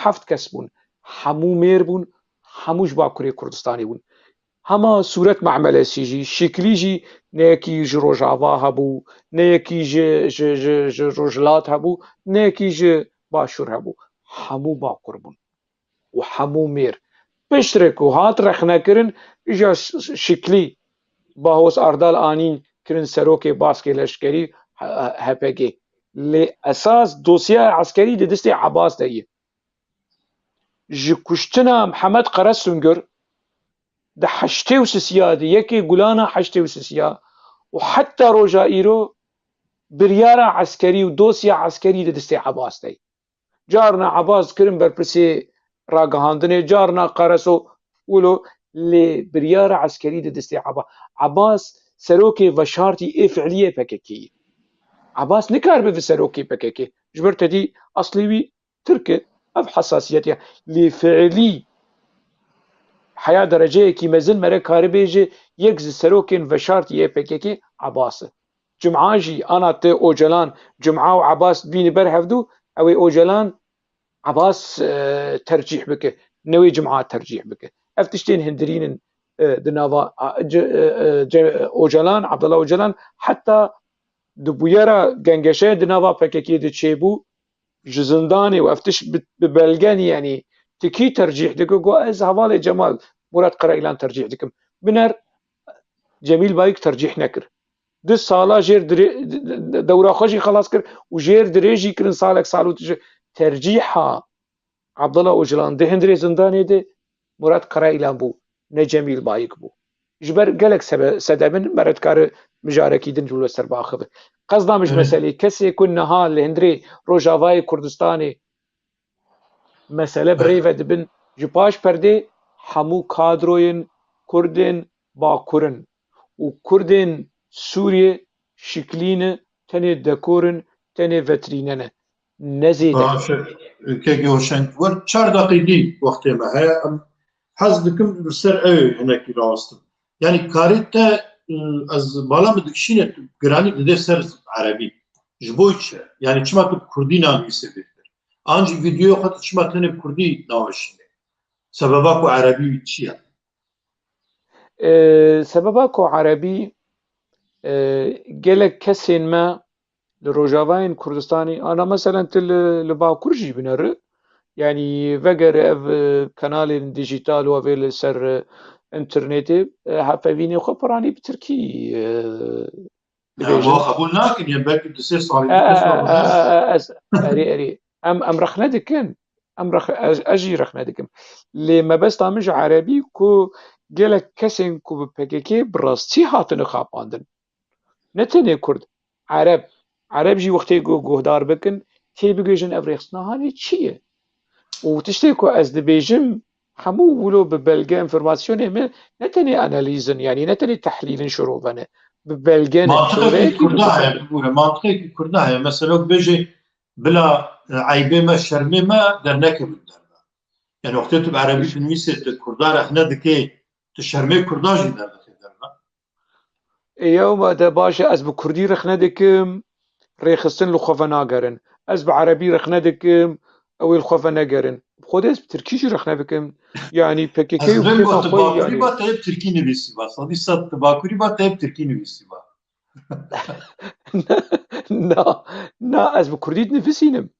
7 kes bûn. Hemû mêr bûn, hemû ji Bakurê Kurdistanê bûn. Hema Sûret Memelesî jî, Şîklî jî neyekî ji Rojava hebû, neyekî ji Rojhilat hebû, neyekî ji Başûr hebû. Hemû Bakur bûn û hemû mêr. Piştre ku hat rexnekirin, îja Şîklî Bahos Erdal anîn kirin serokê baskê leşkerî HPG. Lê esas dosyeya eskerî di destê Ebas de ye. Ji kuştina Mihemed Qeres Sungir di heştê û sisiya de yekê gulana heştê û sisiya û heta roja îro biryara eskerî û dosya eskerî di destê Ebas de ye. Carna Ebas kirin berpirsê ragihandinê, carna Qereso wilo lê biryara eskerî di destê Ebas. Ebas serokê veşartî ê fiiliyê PKK ye. Ebas nikaribe vi serokê PKK. Ji ber tedî eslî wî Tirk e. Ev hesasiyetiye. Lê fiilî heya dereceyekî mezin mere karibe ji yek ji serokên veşartî ê PKK Ebas e. Cum'a jî ana te Öcalan, Cum'a û Ebas bîne ber hevdû, ew ê Öcalan Ebas tercih bike, ne wê Cum'a tercih bike. Ev tiştên hindirînin di nava Öcalan, Abdullah Öcalan heta di bûyera gengeşeya di nava PKK de çêbû ji zindanê û ev tişt bi belgenî yanî tikî tercih dike got ez hevalê Cemal Murat Qaraîlan tercih dikim. Biner Cemîl Bayik tercih nekir. Di sala jêr dewra xwe jî xelas kir û jêr dirê jî kirin salek sal û tije. Tercîha Abdullah Öcalan di hindirê zindanê de Murat Qaraîlan bû, ne Cemîl Bayik bû. Ji ber gelek sedemên me re dikare mijarekî din li ser biaxive. Qesda min ji meselê kesê ku niha li hindirê Rojavayê Kurdistanê mesele bi rê vedibin ji paş perdê hemû kadroyên Kurdên Bakurin û Kurdên Sûriyê şîklî ne, tenê dekorin, tenê vetrîne ne. Ne zêde. Kekî hoşeng wer 4 deqîqî wextê me heye em hez dikim li ser ew hinekî rast. Yani karî te ez bala min dikişîne giranî dide ser Erebî. Ji bo çi? Yani çima tu Kurdî navîsê bêtir. An jî vîdyoya xwe tu çima tenê Kurdî naweşîne. Sebeba ku Erebî çi ye? Sebeba ku Erebî gelek kesên me li Rojavayên Kurdistanê ana meselen tu li Bakur jî binêre. Yani veger ev kanalên dijîtal û ev li ser internetê hevpevînê xwe piranî bi Tirkî dibêjin. Qebûl nakin yên belkî di sê salî erê em rexne dikin. Ez jî rexne dikim. Lê mebesta min ji Erebî ku gelek kesên ku bi PKK bi rastî hatine xapandin. Ne tenê Kurd, Ereb jî wextê guhdar bikin tê bigêjin ev rêxistnehanê çi ye? û tiştê ku ez dibêjim hemû wilo bi belge informasyonê me ne tenê analîzin yani ne tenê tehlîlin şirovene bi belge mantıqekî Kurda heye bibûre mantıqekî Kurda heye mesela bêjê bila eybê me şermê me dernekevin derve. Yani wextê tu bi Erebî dinivîsê tu Kurda rexne dikê tu şermê Kurda jî derdixê derve. Ew de baş e ez bi Kurdî rexne dikim rêxistin li xwe ve nagerin. Ez bi Erebî rexne dikim او الخوف نگرن خود از ترکیش رخنه بکم یعنی PKK از و بین با کتاب خوی تباکوری یعنی با تایب ترکی نویسی با صدی صد تباکوری با تایب ترکی نویسی با نه نه از به کردیت نفسینم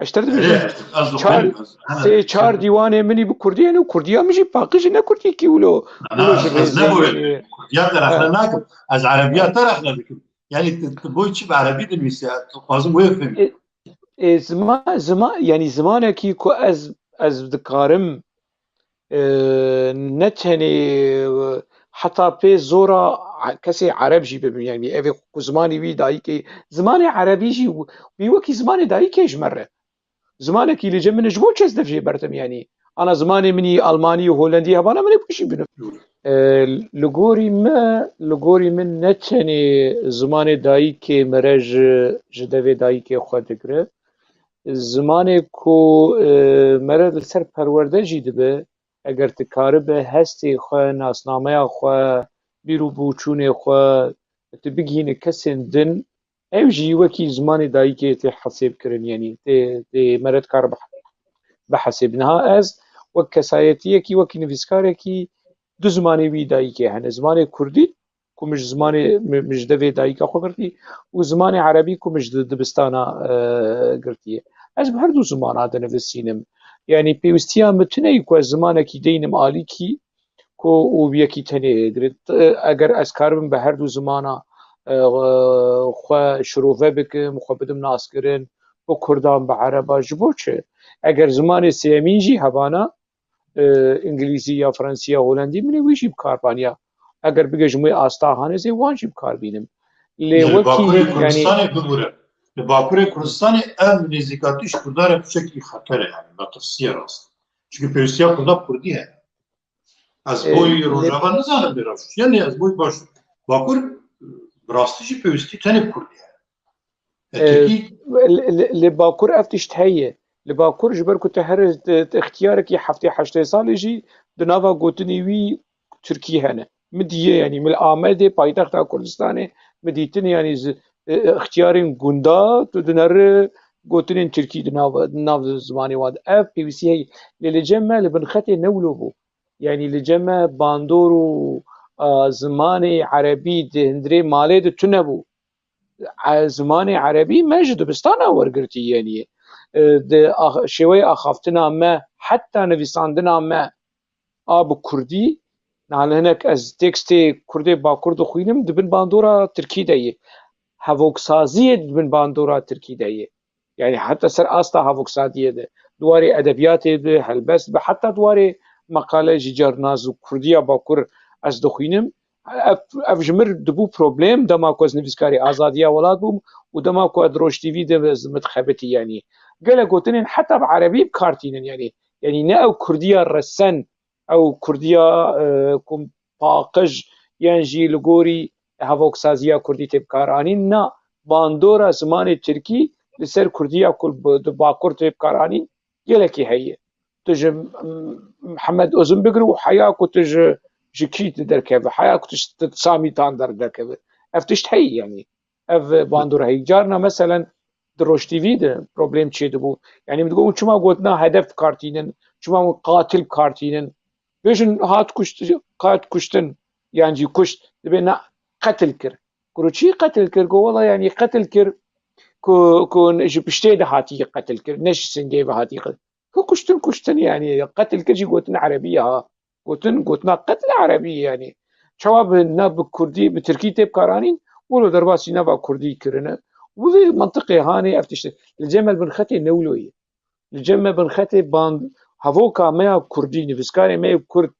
اشترد بجم از چار دخوینم از سه چار دیوانه منی به کردی یعنی کردی ها میشه باقیش نه کردی کی ولو از جرزه نبوید یعنی کردیات در اخلا نکم از عربیات در اخلا بکم یعنی تبوی چی به عربی دنویسی خوازم بوی فهمی زمان يعني زمانك كو از دكارم نتهني حتى بي زورا كسي عرب جي ببين يعني افي كو زماني وي دايكي زماني عربي جي بيوكي زماني دايكيش مرة زمانك اللي جا من جبو تشز دفجي برتم يعني انا زماني مني الماني وهولندي هبانا مني بوشي بنو لغوري من نتهني زماني دايكي مرج جدوي دايكي خود دكره زمانێک کو مەرە لەسەر پەروەردە ژی دەبێ ئەگەر تکاربە هەستی خۆ ناسنامەیە خۆ بیر و بووچوونێ خۆ tu bigînî kesên din ew jî wekî zimanê dayîkê tê hesêbkirin yanî tê mere dikar bihesêbin ha ez wek kesayetiyekî wekî nivîskarekî du zimanê wî dayîkê hene zimanê Kurdî ku mij zimanê mij devê dayîka xwe girtî û zimanê Erebî ku mij di dibistana girtiye ez bi her du zimana dinivîsînim yanî pêwistiya min tune ku ez zimanekî deynim alîkî ku û yekî tenê dirit eger ez karibim bi her du zimana xwe şirove bikim xwe bidim naskirin bi Kurdan bi Ereba ji bo çi eger zimanê sêyemîn jî hebana İngilîzî ya Fransî ya Holandî min ê wî jî bikarbaniya eger bige ji wê asta hanezê wan jî bikarbînim lê wekî yani Bakurê Kurdistanê ev nêzîkatî ji Kurdan re tişekî xeter e yani betirsiya rast çünkü pêwistiya Kurda Kurdî heye ez boî rojava nizanim lê rewş yani ez boî baş Bakur bi rastî jî pêwistî tenê Kurdî heye li Bakur ev tişt heye li Bakur ji ber ku te her ixtiyarekî heftê heştê salê jî di nava gotinê wî Tirkî hene min diye yani min Amedê paytexta Kurdistanê min dîtin yani ixtiyarên gunda tu dinere gotinên Tirkî di nav zimanê wan de ev pêwîstî heye lê li cem me li bin xetê newlo bû yani li cem me bandor û zimanê Erebî di hundirê malê de tune bû zimanê Erebî me ji dibistana wergirtî yani di şêweyê axaftina me heta nivîsandina me a bi Kurdî hinek ez tekstê Kurdê Bakur dixwînim dibin bandora Tirkî de ye hevoksaziyê dibin bandora Tirkî de ye yani heta ser asta hevoksaziyê de dwarê edebiyatê de helbest be heta dwarê meqale ji cernaz û Kurdiya Bakur ez dixwînim ev ji mir dibû problem dema ku ez nivîskarê azadiya welat bûm û dema ku ez Rojtîvî de mitxebitî yani gelek gotinên heta bi Erebî bikartînin yani ne ew Kurdiya resen ew Kurdiya ku paqij yan jî li gorî hevoksaziya Kurdî tê bikaranîn na bandora zimanê Tirkî li ser Kurdiya ku di Bakur tê bikaranîn gelekî heye tu ji Mihemed Ozun bigir û heya ku tu ji kî derkeve heya ku tu Samî tan derkeve ev tişt heye yani ev bandora heye carna meselen di Rojtîvî de problem çê dibû yani min digot çima gotina hedef bikartînin çima qatil bikartînin bêjin hat kuştin yan jî kuşt dibe na qetil kir ku çî qetil kir got wela yani qetil kir ku ji piştê de hatiye qetil kir ne ji singê ve hatiye ku kuştin yani qetil kir jî gotin Erebî ha gotina qetil Erebî yani çawa ne bi Kurdî bi Tirkî tê bikaranîn welo derbasî nava Kurdî kirine û vê mantiqê hanê ev tişt li cem me bin xetê newloyê li cem me bin xetê band hevoka me ya Kurdî nivîskarê me Kurd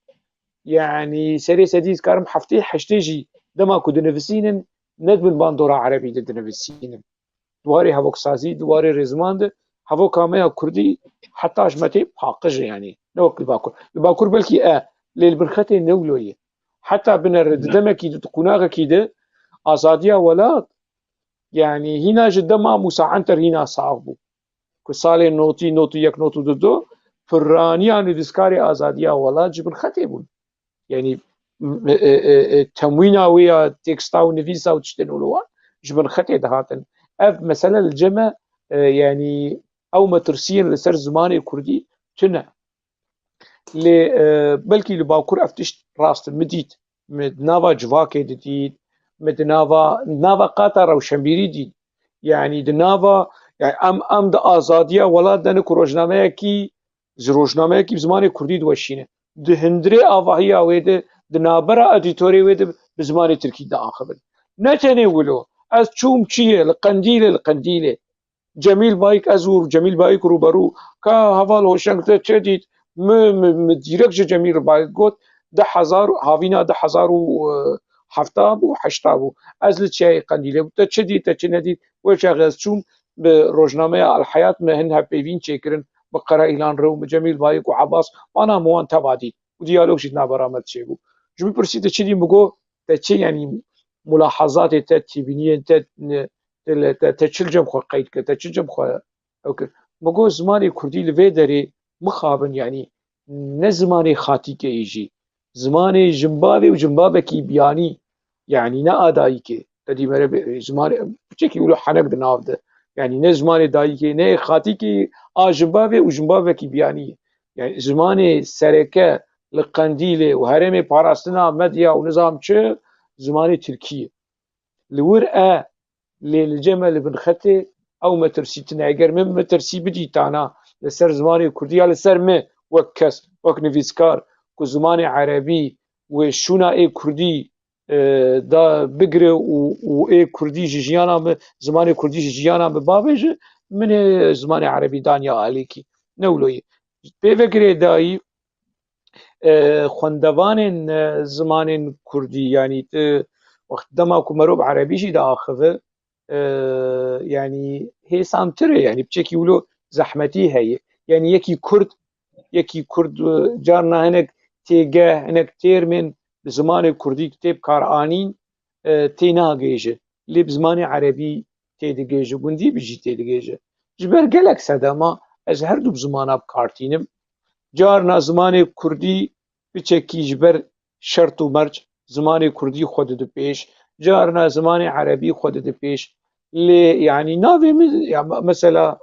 yani serê sedî ez karim heftê heştê jî dema ku dinivîsînin ne dibin bandora Erebî de dinivîsînin dwarê hevoksazî dwarê rêziman de hevoka me ya Kurdî heta ji me tê paqij yani ne wek li Bakur belkî lê li bin xetê newloyê heta binere di demekî di qunaxekî de azadiya welat yani hîna ji dema Musa Enter hîna sax bû ku salê notî yek not û du pirraniya nivîskarê azadiya welat ji bin xetê bûn yani temwîna wê ya teksta û nivîsa û tiştên wan ji bin xetê dihatin ev mesele li cem me yani او مترسيين لسر زماني كردي تنا لي بلكي لباكور افتش راست مديت مدنافا جواكي ديت مدنافا قطر او شمبيري ديت يعني دنافا يعني ام د ازاديه ولا دنك روجنامه کی زروجنامه کی بزمان کردی دوشینه د هندري اواهي اويده د نابره اديتوري ويد بزمان تركي دا اخبر نتني ولو از چوم چيه القنديله جميل بايك ازور جميل بايك روبرو كا هفال هوشنگ تشديد مديرك جميل بايك قوت 10,000 هاوينا 10,007 و 8 از لچي قنديله تشديد تشنديد وشغز چوم بروجنامه الحياه مهن هبيفين چيكرن بقرا اعلان رو جميل بايك وعباس وانا موان تبادي وديالوج جتنا برامت شيبو جميل برسيت تشدي مگو تشي يعني ملاحظات تتبينيه تشلجم خو قيد تشلجم خو اوكي مگو زماني كردي لفيدري مخابن يعني نزماني خاتي كيجي زماني جنبابي وجنبابكي بياني يعني نا ادايكي تدي مره زماني بچكي ولو حنق دناف ده يعني نه زماني دايكي نه خاتي كي اجنبابي وجنبابكي بياني يعني زماني سركه لقنديله وهرمي باراستنا مديا ونظام چه زماني تركيا لور للجمل بن خطي او مترسيتنا اگر من مترسي بدي تانا لسر زماني كردية لسر ما وكس وك نفيسكار كو زماني عربي وشونا اي كردي دا بقري و اي كردي جيجيانا زماني كردي جيجيانا ببابج من زماني عربي دانيا عليكي نولوي بفكري داي خوندوان زمان كردي يعني وقت دما كمروب عربي جي دا اخذ يعني هي سامتره يعني بشكل ولو زحمتي هي يعني يكي كرد جارنا هناك تيجا هناك تير من زمان كردي كتاب كارانين تينا جيجه اللي بزمان عربي تيدجيجه بندي بيجي تيدجيجه جبر قالك سدما ازهر دو بزمانه بكارتينم جارنا زمان كردي بشكل جبر شرط ومرج زمان كردي خود دو بيش جارنا زمان عربي خود دو بيش اللي يعني نافي يعني مثلا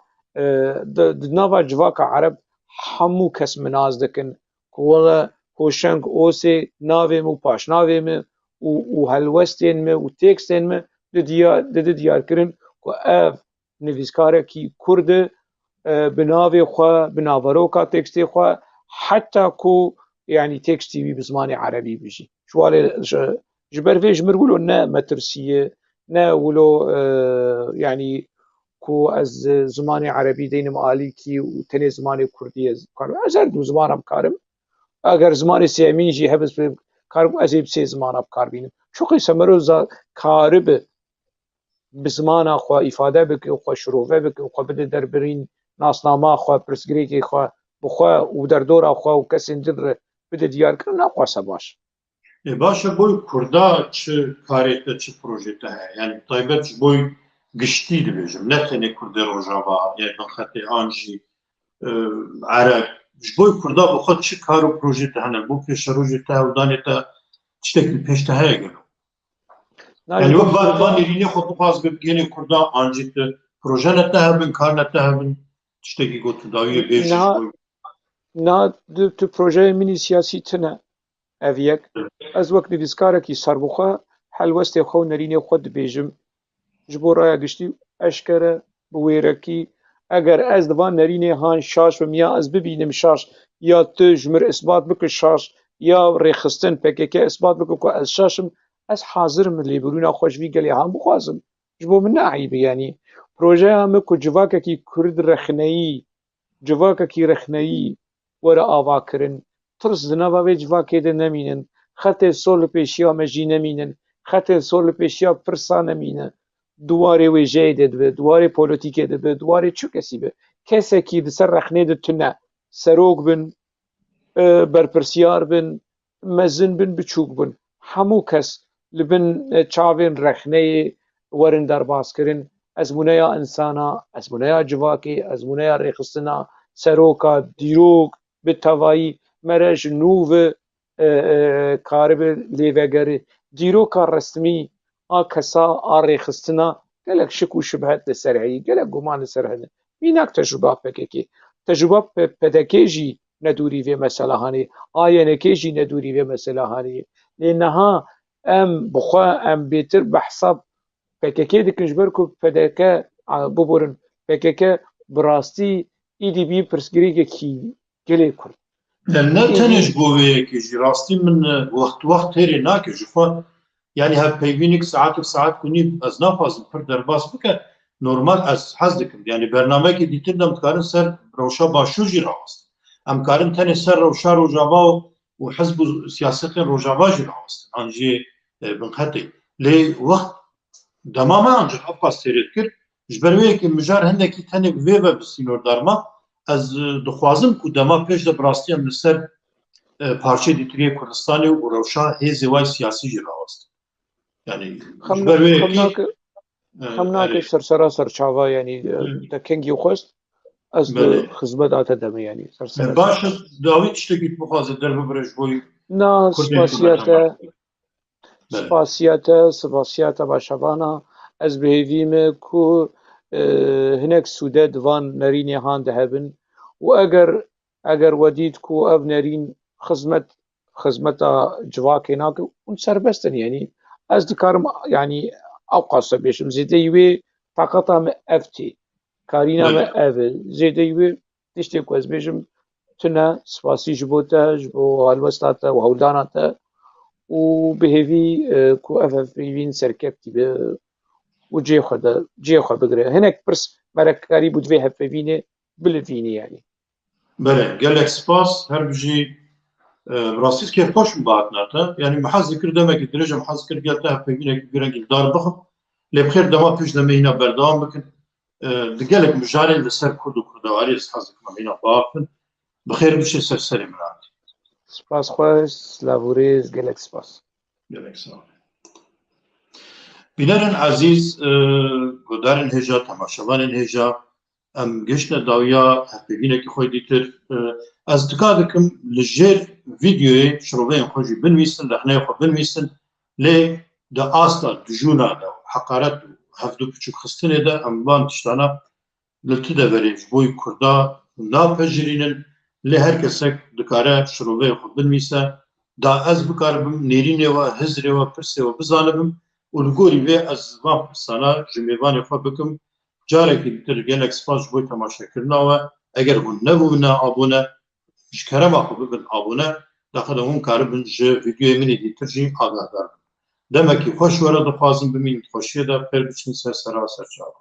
نافا جواكا عرب حمو كس مناز دكن والله هوشنگ اوسي نافي مو باش نافي مو وهلوستين مو وتكستين مو ديار كرن كو اف نفيسكارا كي كرد بنافي خوا بنافروكا تكستي خوا حتى كو يعني تكستي بزمان عربي بيجي شوالي جبر فيش مرقولو نا مترسية نا ولو يعني كو از زماني عربي دينم آليكي وتني زماني كردية كارم ازر دو زمانم كارم اگر زماني سيامين جي هبس كارم ازيب سي زمانم كاربينم شو قيسا مروزا كارب بزمانا خوا إفادة بك وخوا شروفة بك وخوا بده دربرين ناسنامه خوا پرسگریکی خوا بخوا و در دور خوا و کسی در بده دیار کرد نخوا سباش باشه بوی کردا چه کاریت چه پروژه هست یعنی طایبت بوی گشتی دبیجم نه تنه کرد روجاوا یعنی خط آنجی عرب بوی کردا بخود چه کار و پروژه هنه بو پیش روجه تا و دانه تا چه تکل پیش تا هیا گلو یعنی وقت بان نرینی خود بخواست بگینی کردا آنجی تا پروژه نتا هبن کار نتا هبن چه تکی گوتو داویه بیشش بوی نه تو پروژه منی سیاسی تنه اویک از وقت نویسکارکی سربخوا حلوست خو نرینی خود بیجم جبو رای گشتی اشکره بویرکی اگر از دوان نرینی هان شاش و میا از ببینم شاش یا تو جمر اثبات بکن شاش یا ریخستن پکه اثبات بکن که از شاشم از حاضرم لی برونا خوشوی گلی هم بخوازم جبو من نعیب يعني پروژه هم که جواککی کرد رخنهی جواککی رخنهی وره آوا کرن ترس دنابا به جواکی ده نمینن خط سول پیشیا مجی نمینن خط سول پیشیا پرسا نمینن دواره و جیده ده دواره پولیتیکه ده دواره چو کسی به کسی که ده سر رخنه ده تنه سروگ بن برپرسیار بن مزن بن بچوک بن همو کس لبن چاوین رخنه ورن در باز کرن از منیا انسانا از منیا جواکی از منیا ریخستنا سروکا دیروگ به توایی مرج نوو کارب لیوگری دیروکا رسمی کسا ریخستنا گلک شک و شبهت لسرعی گلک گمان لسر هنه Mînak tecrüba PKK. Tecrüba PDK jî nedûrî vê mesela hanî, AYNK jî nedûrî vê mesela hanî. Lê niha em bixwe em bêtir behsa PKK dikin ji ber ku PDK biborin PKK bi rastî êdî bî pirsgirêkekî gelê Kurd. Yani ne tenêj bo vê yekê jî rastî min wext têrê nake ji xwe yani hevpeyvînik saet kunî ez naxwazim pir derbas bike normal ez hez dikim yani bernamekê dîtin de em dikarin ser rewşa başûr jî rawastin. Em karin tenê ser rewşa Rojava û hizb û siyasetên Rojava jî rawastin an jî binqetê. Lê wext dema me ancak hevpas têrê dikir ji ber wê yekê mijar hindekî tenê bi vê ve bi sînordarma ez dixwazim ku dema pêş de bi rastî em li ser parçe dîtiriyê Kurdistanê û rewşa hêzê wê siyasî jî rawastin. Yani ji ber wê yekî Xem nake sersera serçava yanî te kengî xwest ez di xizmeta te deme yanî sersera. Baş dawî tiştekî bixwaze derbibire ji bo Na spasiyete başevana ez bihêvî me ku hinek sûde divan nerînê han dihebin û eger we dît ku ev nerîn xizmeta civakê nake hûn serbest in yanî ez dikarim yanî ew qase bêjim zêdeyî wê taqeta me ev tê karîna me ev e zêdeyî wê tiştê ku ez bêjim tune spasî ji bo te ji bo helwesta te û hewldana te û bihêvî ku ev hevpeyvîn serkeftî be û cê xwe bigire hinek pirs merekkarî bû divê hevpeyvînê bilivînî yanî. Bele gelek spas her bijî rastî kêfxweş min bihatina te yani me hez dikir demekî dirêj em hez dikir gel te hevpeyvînekî girengî dar bixim lê bixêr dema pêş demê hîna berdewam bikin di gelek mijarên li ser Kurd û kurdewariyê ez hez dikim em hîna biaxivin bixêr bişe ser serê min hatî. Spas xwe slavûrêz gelek spas. Gelek sağ ol. Bînerên ezîz guhdarên hêja temaşevanên hêja em giştine dawiya hevpeyvînekî xwe dîtir ez dika dikim li jêr vîdeoyê şiroveyên xwe jî binivîsin rexneyê xwe binivîsin lê di asta dijûna de heqaret û hevdûpiçûk xistinê de em van tiştana li tu de verê ji bo Kurda napejirînin lê her kesek dikare şiroveyê xwe binivîse da ez bikaribim nêrînê we hizrê we pirsê we bizanibim û li gorî vê ez van pirsana ji mêvanê xwe bikim carekî ditir gelek spas ji bo temaşekirina we eger hûn nebûne abone ji kerema xwe bibin abone daxile hûn karibin ji vîdeoyê min dîtir jî agahdar bin. Demekî xweş were dixwazim bimînin xweşiyê de pêr biçin ser sera serçava.